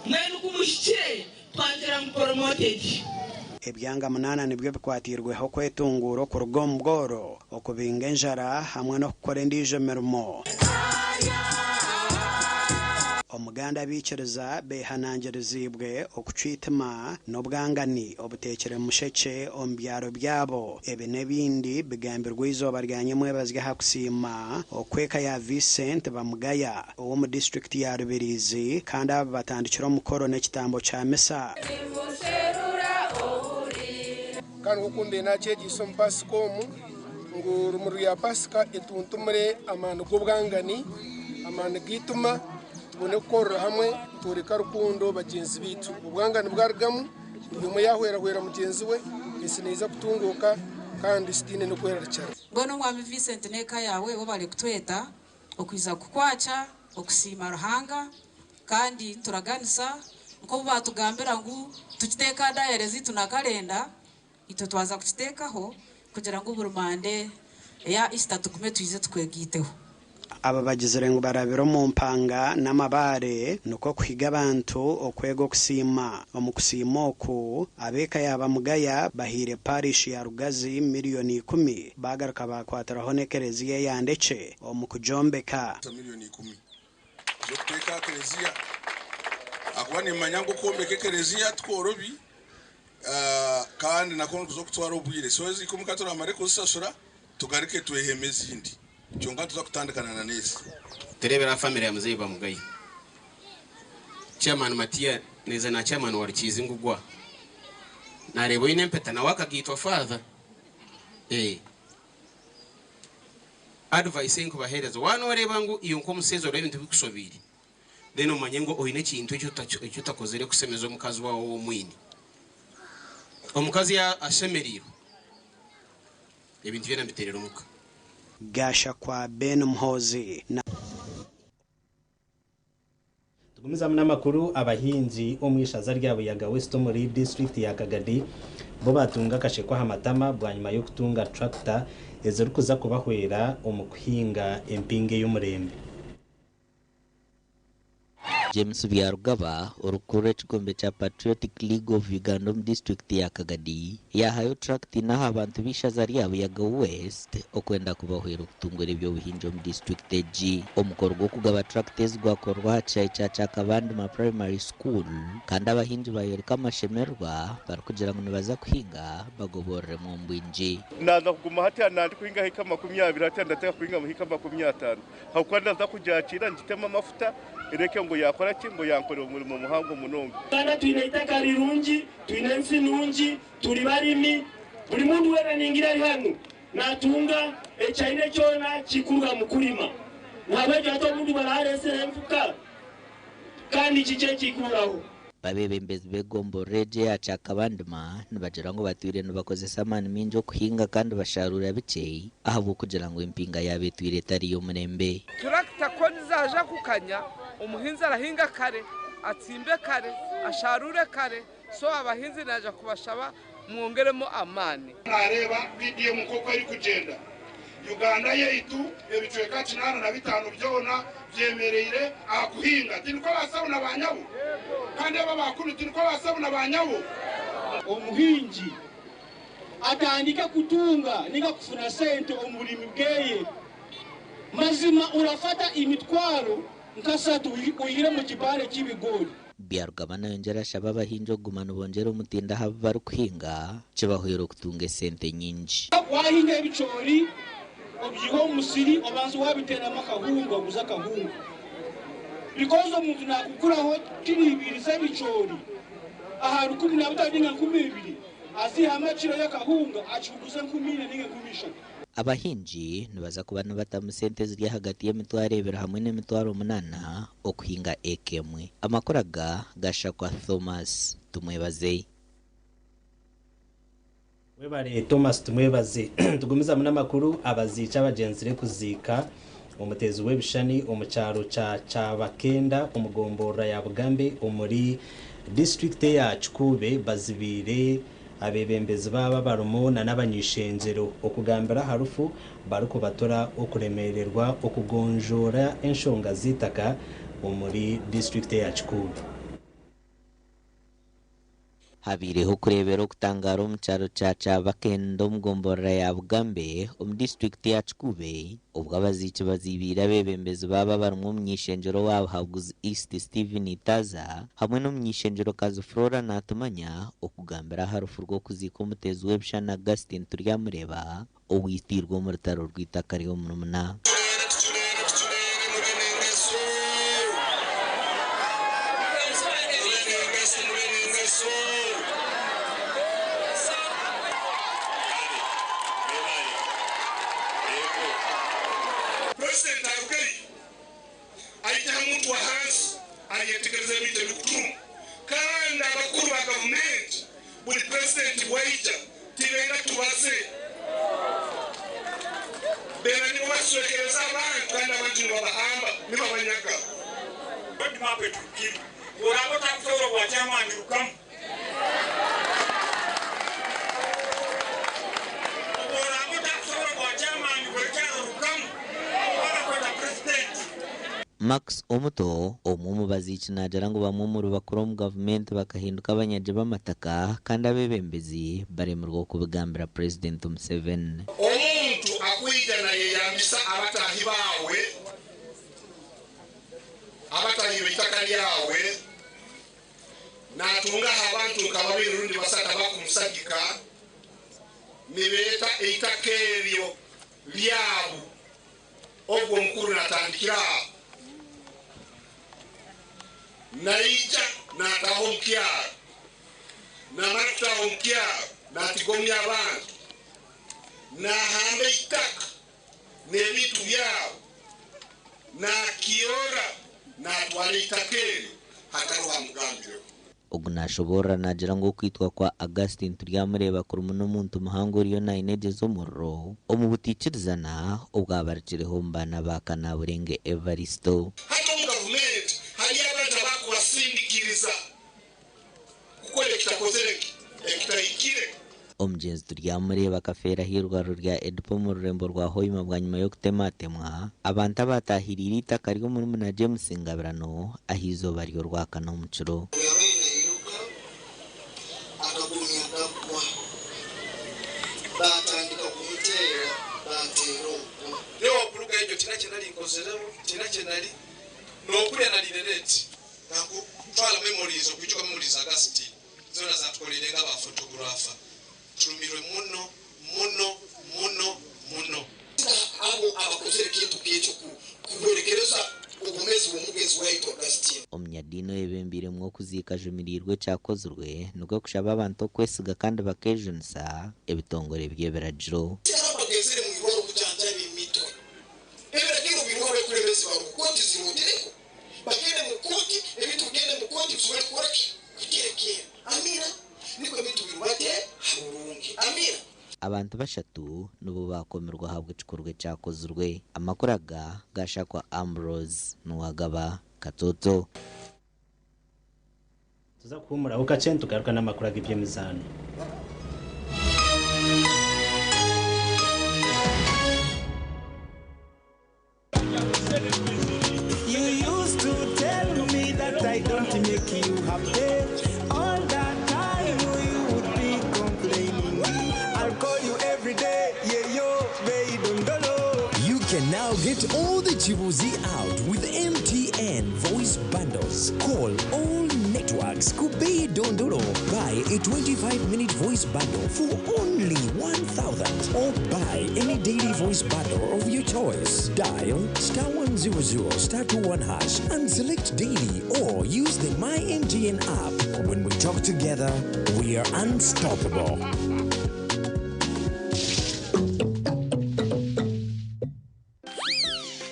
mwenu kumushikire twangira mu promoted. Ebyanga munana nibyo bikwatirweho kwetunguro ku rugomgoro okubinga enjara hamwe no gukora indije mirimo. Omuganda bikereza behanangirizibwe okucitema n'obwangani obutekere musheke ombyaro byabo ebe nebindi bigambirwa izoba ryanyemwe bazga hakusima okweka ya Vincent Bamugaya wo mu district ya Rubirizi kandi abatandikira omukoro n'ekitambo kya misa. Kandi ukunde na cheji som pasikomu ngo rumuri ya pasika etuntumure amana gobwangani amana gituma tubone korora hamwe tureka rukundo bagenzi bitu ubwangani bwargamu bimwe yahwera mugenzi we isineza kutunguka kandi sitine no kwera cyane. Bono mwami Vincent neka yawe bo bari kutweta okwiza kukwacha okusima ruhanga kandi turaganisa uko batugambira ngo tukiteka dayarezi tunakalenda ito twaza kutekaho kugira ngo burumande ya Easter tukume tuize twegiteho. Aba bagizere ngo barabiro mu mpanga n'amabare nuko kwiga abantu okwego kusima omukusimoku abeka yaba mugaya bahire parish ya Rugazi miliyoni 10 bagaruka bakwataraho nekereziya yandece omukujombeka miliyoni 10 zo kuteka kereziya akwani manyango kombeke kereziya tworobi kandi nakono kuzo kutwara ubwire sozi kumkatora mareko sasura tugarike twehemeza indi cyonga tuza kutandikana na nesi terebera family ya Muzeyi Bamugayi chairman Matia neza na chairman wa Rikizi ngugwa narebo ine mpeta na wakagitwa father advice ngo bahereza wano wareba ngo iyo nko musezo rero ibintu bikusobiri deno manyengo oine kintu cyo utakozere kusemeza umukazi wawo wo mwini omukazi ya ashemeriro ibintu byena biterera umuka gasha kwa Ben Mhozi na tugumiza n'amakuru abahinzi omwishaza ryabo yaga West muri district ya Kagadi bo batunga kashekwa hamatama bwanyuma yo kutunga tractor ezo rukuza kubahwera omukuhinga empinge y'umurembe. James Byarugaba urukure chigombe cha Patriotic League of Uganda district ya Kagadi yahayo tract naho abantu bishaza ryabo yaga West okwenda kubahwera kutungura ibyo buhinjo mu district G omukoro gwo kugaba tractors gwakorwa cha Kabandi ma primary school kandi abahinji bayereka amashemerwa barukugira ngo nibaza kuhinga bagoborere mu mbwinji naza kuguma hati anandi kuhinga hika 20 hati ndateka kuhinga mu hika 50 hakwanda za kujacira njitema amafuta ireke ngo yakora kingo yankore umurimo muhango munongo kana twinaitaka rirungi twinensi nungi turi barimi buri mundu wera ningira hano natunga echaine cyona kikuruga mukurima nabeje ato mundu bararese mfuka kandi kije kikuraho babebembezi begombo reje acha Kabandima nibagera ngo batwire nubakoze samani minjo kuhinga kandi basharura bicei aho kugira ngo impinga yabe twire tari yo murembe turakita koni zaja kukanya umuhinzi arahinga kare atsimbe kare asharure kare so abahinzi naja kubashaba mwongeremo amani nareba bidiye mukoko ari kugenda Uganda yeitu ebicweka 85 byona byemereye akuhinga tinko basabuna banyabo kandi aba bakuru tinko basabuna banyabo umuhinji atandika kutunga ninga kufuna sente omulimi bweye mazima urafata imitwaro nkasatu uyire mu kibare cy'ibigori Byarugaba nayo njera shaba bahinjo gumana bongera umutinda haba ruhinga cibahwero kutunga sente nyinji wahinga ibicori obyiho musiri obanze wabitera makahunga guzakahunga because umuntu nakukuraho kiri ibiri z'ibicori aha 12 asi hamachiro yakahunga achuguza 10 ninge kumisha abahinji nibaza kubana batamusente ziri hagati y'emitwaro 2 hamwe n'emitwaro 8 okuhinga ekemwe amakoraga gasha kwa Thomas tumwebaze webare Thomas tumwebaze tugumiza mu namakuru abazica abagenzire kuzika umutezi w'ebishani omucyaro cha bakenda umugombora ya Bugambe umuri district ya Chikube bazibire abebembezi baba barumo n'abanyishengero okugambira harufu baruko batora okuremererwa okugonjora enshonga zitaka umuri district ya Chikube. Habireho kurebera okutangara omukyaro cha bakenda omugombora ya Bugambe district ya Chikube ubwo abaziiki bazibira abebembezi baba barumu omunyishengyero wabo Haguzi East Stephen Itaza hamwe n'omunyishengyero kazi Flora natumanya okugambira harufu rw'okuziika omutezi w'ebishana Augustine Turyamureba owitirwa omu rutaro rw'itaka ry'omurumuna. President Arugeri aita muntu wa hansi aliyetekeleza ibyo bikutumu kandi abakuru ba government buri president waita tibenda tubaze bena ni baswekereza abantu kandi abantu babahamba niba banyaga bandi mape tukimu urabo takuforo wa chama ni rukamu urabo takuforo wa chama ni rukamu Max Omuto omu baziiki nagira ngo bamwe mu bakuru mu government bakahinduka abanyaje b'amataka kandi abebembezi baremerwa okubigambira President Museveni. Omuntu akwija naye yambisa abatahi bawe abatahi b'itaka lyawe natunga abantu nk'ababiri rundi basatu bakumusagika nibeeta eitaka eryo lyabo obwo omukulu natandikira naija nataho omukyalo namara kutaho omukyalo natigomya abantu nahamba eitaka n'ebintu byabo nakiyora natwala eitaka eryo hatari wamugambireho. Ogu nashobora nagira ngo kwitwa kwa Augustine Turyamureba kurumu n'omuntu muhango uriyo nainegeza omurro omu butikirizana obwabarukireho mu baana ba Kanaburenge Evaristo. Hata mu government hari abantu bakubasindikiriza gukora ekitakozere ekitayikire. Omugenzi Turyamureba kafeera hirwaro rya Edipo mu rurembo rwa Hoima bwa nyuma yo kutematemwa abantu abatahirira itaka ry'omurumuna James Ngabirano ahizoba ryo rwakana omukiro. batandika kumutera batero leo buluga ejo kinakinali nkozerewo kinakinali n'okulya nalirereti nako twala memories okujuka memories Augustine zona zatukolere nga ba photographer tulumirwe muno abo abakozere kintu kyecho kuwerekereza ogumezi w'omugezi wa Augustine. Omunyadino ebembiremu okuziika jumirirwe kyakozirwe nubwo kushaba abantu okwesiga kandi bakejunisa ebitongore by'ebiragiro. Abagezere mu irwaro kujanjaba emitwe ebiragiro birwaro ekulebezi baru koti zimutereko bagende mu koti ebintu bigende mu koti tusobole kukoraki kuterekera amira niko ebintu birwate harungi amira. Abantu bashatu nubo bakomerwa habwa ekikorwa kyakozirwe. Amakuru aga gashakwa Ambrose Nuwagaba Katoto. Tuza kuhumura ukacen tugaruka n'amakuru ag'ibyemizano. You used to tell me that I don't make you happy. All that time you would be complaining. I'll call you every day, yeah yo, baby. You can now get all the Chibuzi out with MTN voice bundles. Call all networks. Kubei Dondoro. Buy a 25-minute voice bundle for only 1,000. Or buy any daily voice bundle of your choice. Dial *100 *21# and select daily or use the My MTN app. When we talk together, we are unstoppable.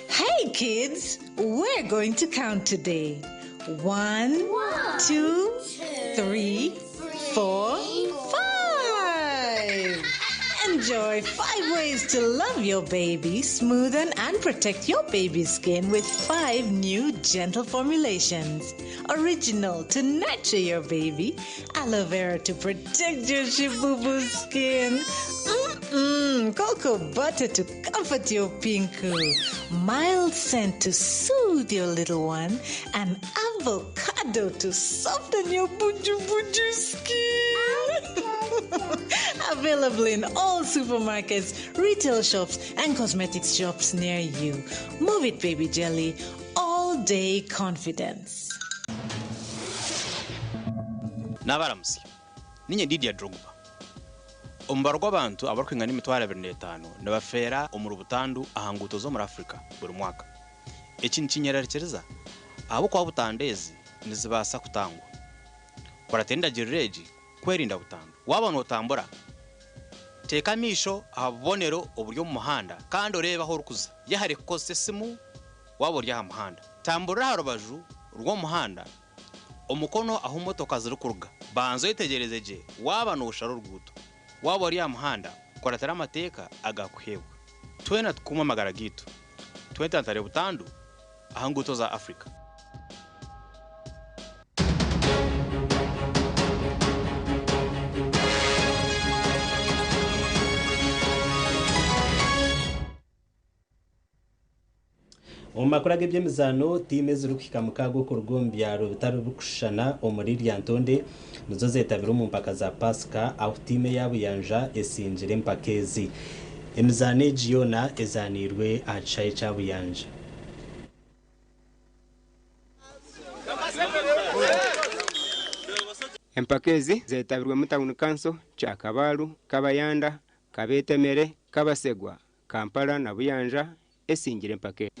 Hey kids, we're going to count today. 1, 2, 3, 4, 5. Enjoy Enjoy 5 ways to love your baby, smoothen and protect your baby's skin with 5 new gentle formulations. Original to nurture your baby, aloe vera to protect your shibubu skin. Cocoa butter to comfort your pinku, mild scent to soothe your little one, and avocado to soften your buju skin. Available in all supermarkets, retail shops, and cosmetics shops near you. Move it, baby jelly. All day confidence. Nabaramusi. Ninye Didier Drogba. Umubaro gw'abantu abarukwenga n'imitwaro 25 nabafera umurubutandu ahanguto zo muri Afrika buri mwaka. Iki nkinyerekereza abo kwa butandezi nizibasa kutangwa. Kwaratenda jireji kwerinda butandu. Wabona utambura. Teka misho abonero uburyo mu muhanda kandi ureba aho rukuza. Yahare kose simu waborya ha muhanda. Tambura harubaju rwo muhanda. Umukono aho motoka ziri kuruga. Banzo yitegerezeje wabana ubusharo rwuto. Wabori ya muhanda kwaratara amateka agakuhebwa. Twena tukuma magara gitu. Twetantare butandu ahanguto za Afrika. Omakura g'ebyemizano time zirukika mukago ku rugombyaro bitaro bukushana omuri Lyantonde nizo zetabira mu mpaka za Pasika aho time yabo yanja esinjire mpakezi emizano ejiyona ezanirwe achaye cyabo yanja empakezi zetabirwe mu town council cha Kabaru, Kabayanda, Kabetemere, Kabasegwa, Kampala na Buyanja esinjire mpakezi.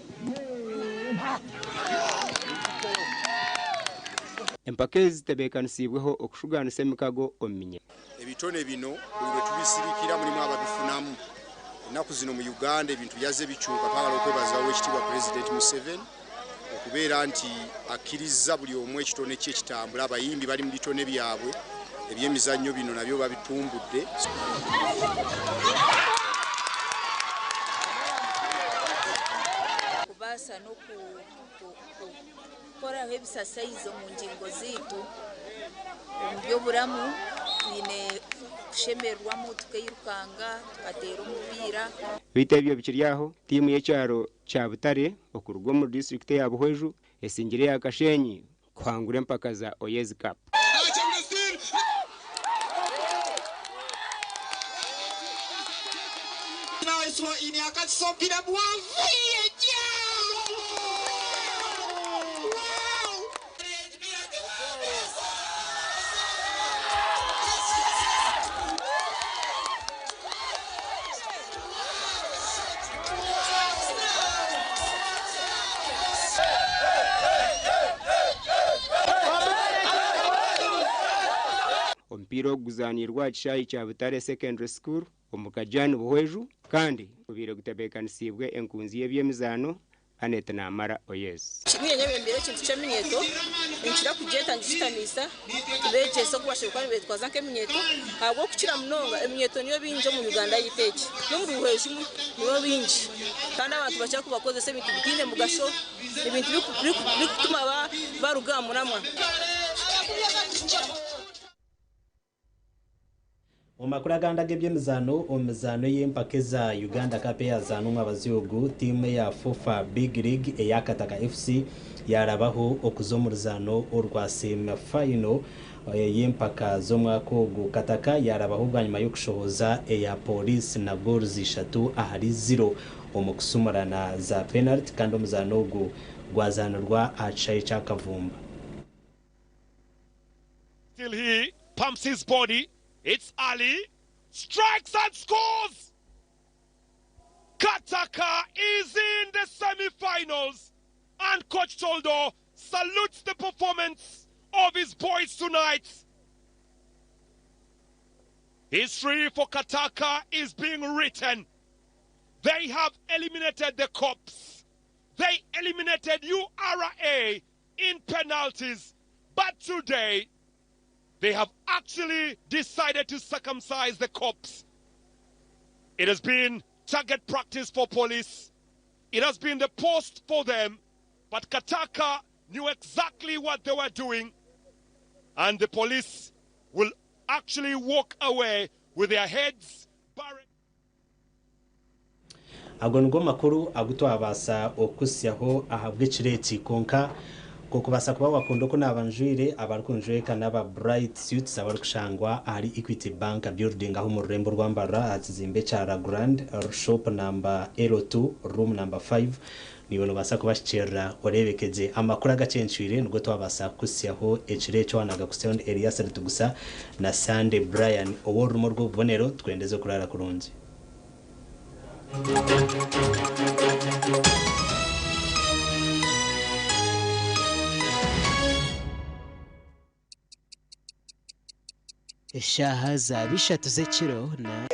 Empakezi tebekanusibweho okushuganisa emikago ominye. Ebitone bino buli tubisirikira muri mwaba bifunamu. Naku zino mu Uganda ebintu byaze bicuka pala okwebazawo ekitibwa President Museveni okubeera nti akiriza buli omwe ekitone kye kitambula abayimbi bali mu bitone byabwe ebyemizannyo bino nabyo babitumbudde. Kubasa no kora hebisasaizo mu ngingo zitu byoburamu ine kushemerwamu tukayirukanga tukatera umupira bitebyo bikiryaho timu y'ecyaro cya Butare okurugo mu district ya Buhweju esingire ya Kashenyi kwangure mpaka za Oyezi Cup. Now it's what in ya katsopira bwavuye ja. Ompiro guzanirwa Kishayi cya Butare Secondary School omukajani Buhweju kandi ubire gutebekanisiibwe enkunzi y'ebyemizano Anete na Amara Oyezi. Kimwe nyebembere kintu cy'eminyeto inshira kugeta ngishitanisa tubeje so kubashirwa betwaza nk'eminyeto ahubwo kukira munonga eminyeto niyo binje mu Uganda yiteke no mu Buhweju niyo binje kandi abantu bashaka kubakoze se bintu bitine mu gasho ibintu bikutuma barugamuramwa. Omakura ganda g'ebyemizano omizano y'empakeza Uganda Cup yazano mwabaziyogu timu ya FUFA Big League eyakataka FC yarabaho okuzomurizano orwa semi final y'empaka zo mwaka ogu kataka yarabaho bwanyuma yo kushohoza eya Police na goals 3 ahari 0 omukusumurana za penalty kandi omuzano ogu gwazanirwa achaye cha Kavumba. Still he pumps his body. It's Ali, strikes and scores! Kataka is in the semi-finals, and Coach Toldo salutes the performance of his boys tonight. History for Kataka is being written. They have eliminated the Cops. They eliminated URA in penalties, but today, they have actually decided to circumcise the Cops. It has been target practice for police. It has been the post for them. But Kataka knew exactly what they were doing. And the police will actually walk away with their heads buried. Agongo makuru agutwabasa okusyaho ahabwe kireti konka kokubasa kuba wakondo ko nabanjwire abarukunjwe kanaba bright suits abarukushangwa ari Equity Bank building aho mu Rembo rwambara atizimbe cyara Grand shop number 02 room number 5 nibono basa kubashikira orebekeze amakuru agacenshwire nugo twabasa kusyaho ekirecho wanaga kuseon Elias Rutugusa na Sunday Brian owo rumo rwo bonero twendeze kurara kurunzi. Eshaha za bishatu z'ekiro na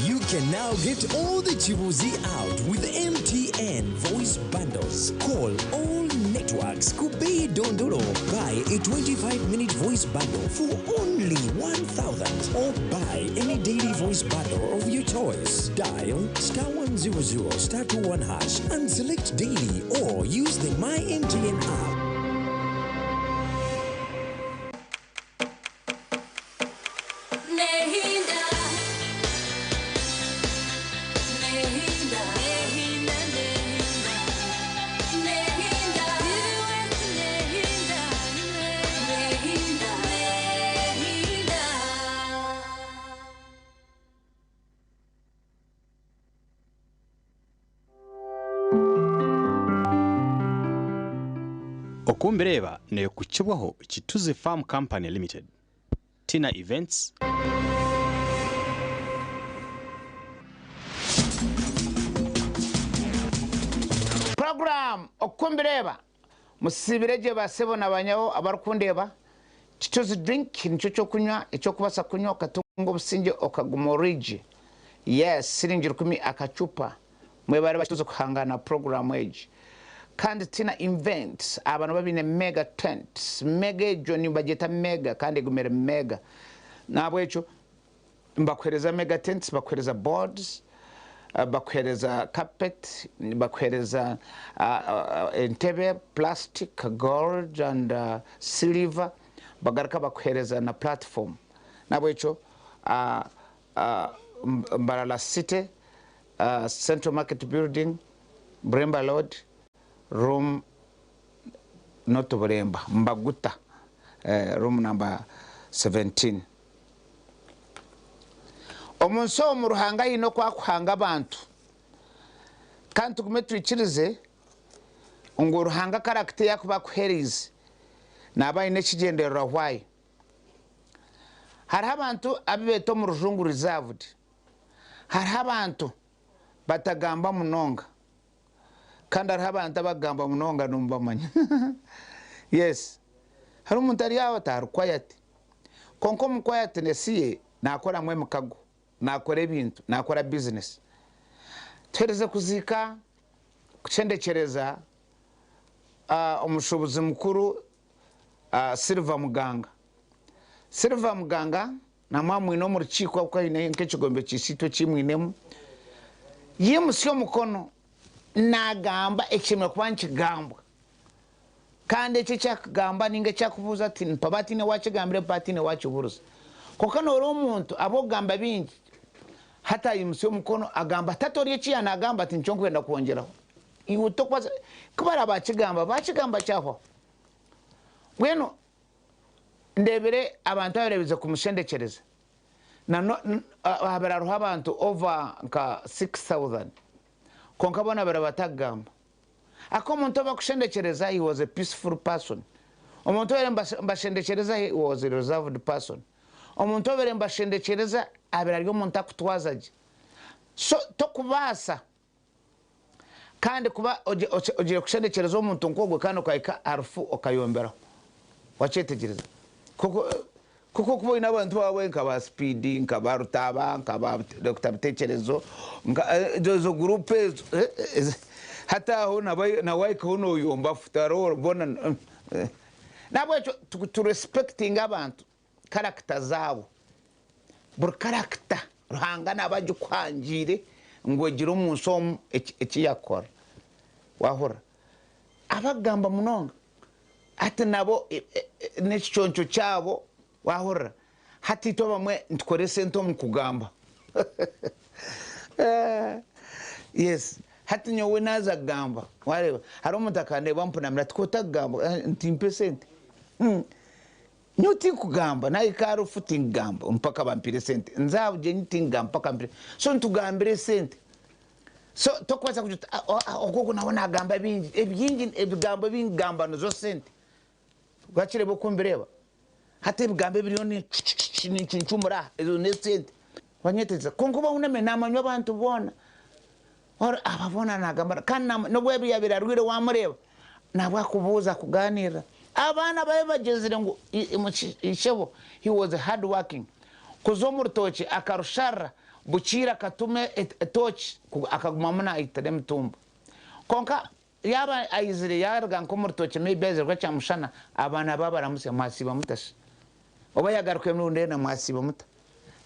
You can now get all the Chibuzi out with MTN voice bundles. Call all networks. Kubei Dondoro. Buy a 25-minute voice bundle for only 1,000 or buy any daily voice bundle of your choice. Dial *100 *21# and select daily or use the My MTN app. Okumbireba ne kuchibwaho Chituzi Farm Company Limited. Tina Events. Program okumbireba musibireje basebo nabanyaho abarukundeba Chituzi drink nicho cyo kunywa icyo kubasa kunywa katungo businge okagumoriji. Yes, siringi 10 akachupa. Mwe bari batuzo kuhangana program age. Kandi Tina Events abantu babine mega tents mega joni bageta mega kandi gumere mega nabo echo mbakwereza mega tents bakwereza boards bakwereza carpet bakwereza entebe plastic gold and silver bagaraka bakwereza na platform nabo echo Mbarala City Central Market Building Bremba Road room not Buremba Mbaguta room number 17. Omunso mu ruhanga yino kwa kuhanga abantu kandi kumetwikirize ngo ruhanga character yakuba kuherize nabaye nekigendera why hari abantu abibeto mu rujungu reserved hari abantu batagamba munonga kandi hari abantu abagamba munonga numbamanya. Yes, hari umuntu ari yabatara quiet konko mu quiet nesiye nakora mwe mukago nakora ibintu nakora business twereze kuzika kucendekereza umushobozi mukuru Silver Muganga na mamwe no mu rukiko kwa ine nk'ekigombe kisito kimwinemu yemusyo mukono nagamba ekimwe kubankigambwa kandi eki kyakugamba ninga kyakubuza ati mpabatine wakigambire patine wakiburuza kokano oro omuntu abogamba bingi hata yimusyo mukono agamba tatori eki yanagamba ati nchonko kwenda kuongeraho iwuto kwaza kubara bakigamba cyaho bweno ndebere abantu abarebeze kumushendekereza abararuha abantu over nka 6,000 konka bona barabatagamba ako muntu bakushendekereza he was a peaceful person omuntu were mbashendekereza he was a reserved person omuntu were mbashendekereza abiraryo muntu akutwazaje so tokubasa kandi kuba ogiye kushendekereza omuntu nkogwe kandi ukayika arfu okayombera wachetegereza kuko kubo inabantu bawe nkaba speed nkaba rutaba nkaba Dr. Bitekerezo zo groupe hata ho na waika hono yomba futaro bona nabo to respecting abantu character zabo bur character ruhanga nabajya kwangire ngo gira umunsi ekiyakora wahora abagamba munonga ati nabo n'ekiconco cyabo wahora hatito bamwe ntukore sento mu kugamba yes hati nyowe naza gamba wareba hari umutakane bampunamira tukota gamba ntimpe sente nyuti kugamba nayi karo futi ngamba mpaka bampire sente nzabuje nyiti ngamba mpaka mpire so ntugambire sente so tokwaza kujuta okoko nabona gamba bingi ebigamba bingamba no sente gwakire bokumbireba hati ebigambe biliyoni n'incuncumura ezo ne sente wanyeteza konkuba uname namanywa abantu bona ora ababona nagamba kandi no bwebi yabirarwire wamureba nabwakubuza kuganira abana baye bagezire ngo ishebo he was hard working kuzomurtochi akarushara buchira katume etochi akagumamuna itade mtumba konka yaba ayizire yarga nkomurtochi mebeze kwa chamushana abana babaramuse masiba mutashi oba yagaruke mrunde na masiba muta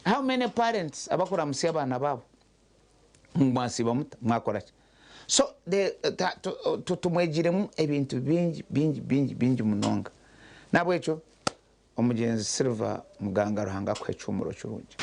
how many parents abakuramusi abana babo masiba muta mwakora so tumwegiremu ebintu bingi munonga nabwo ekyo omugenzi Silver muganga ruhanga kwecumuro cy'urungi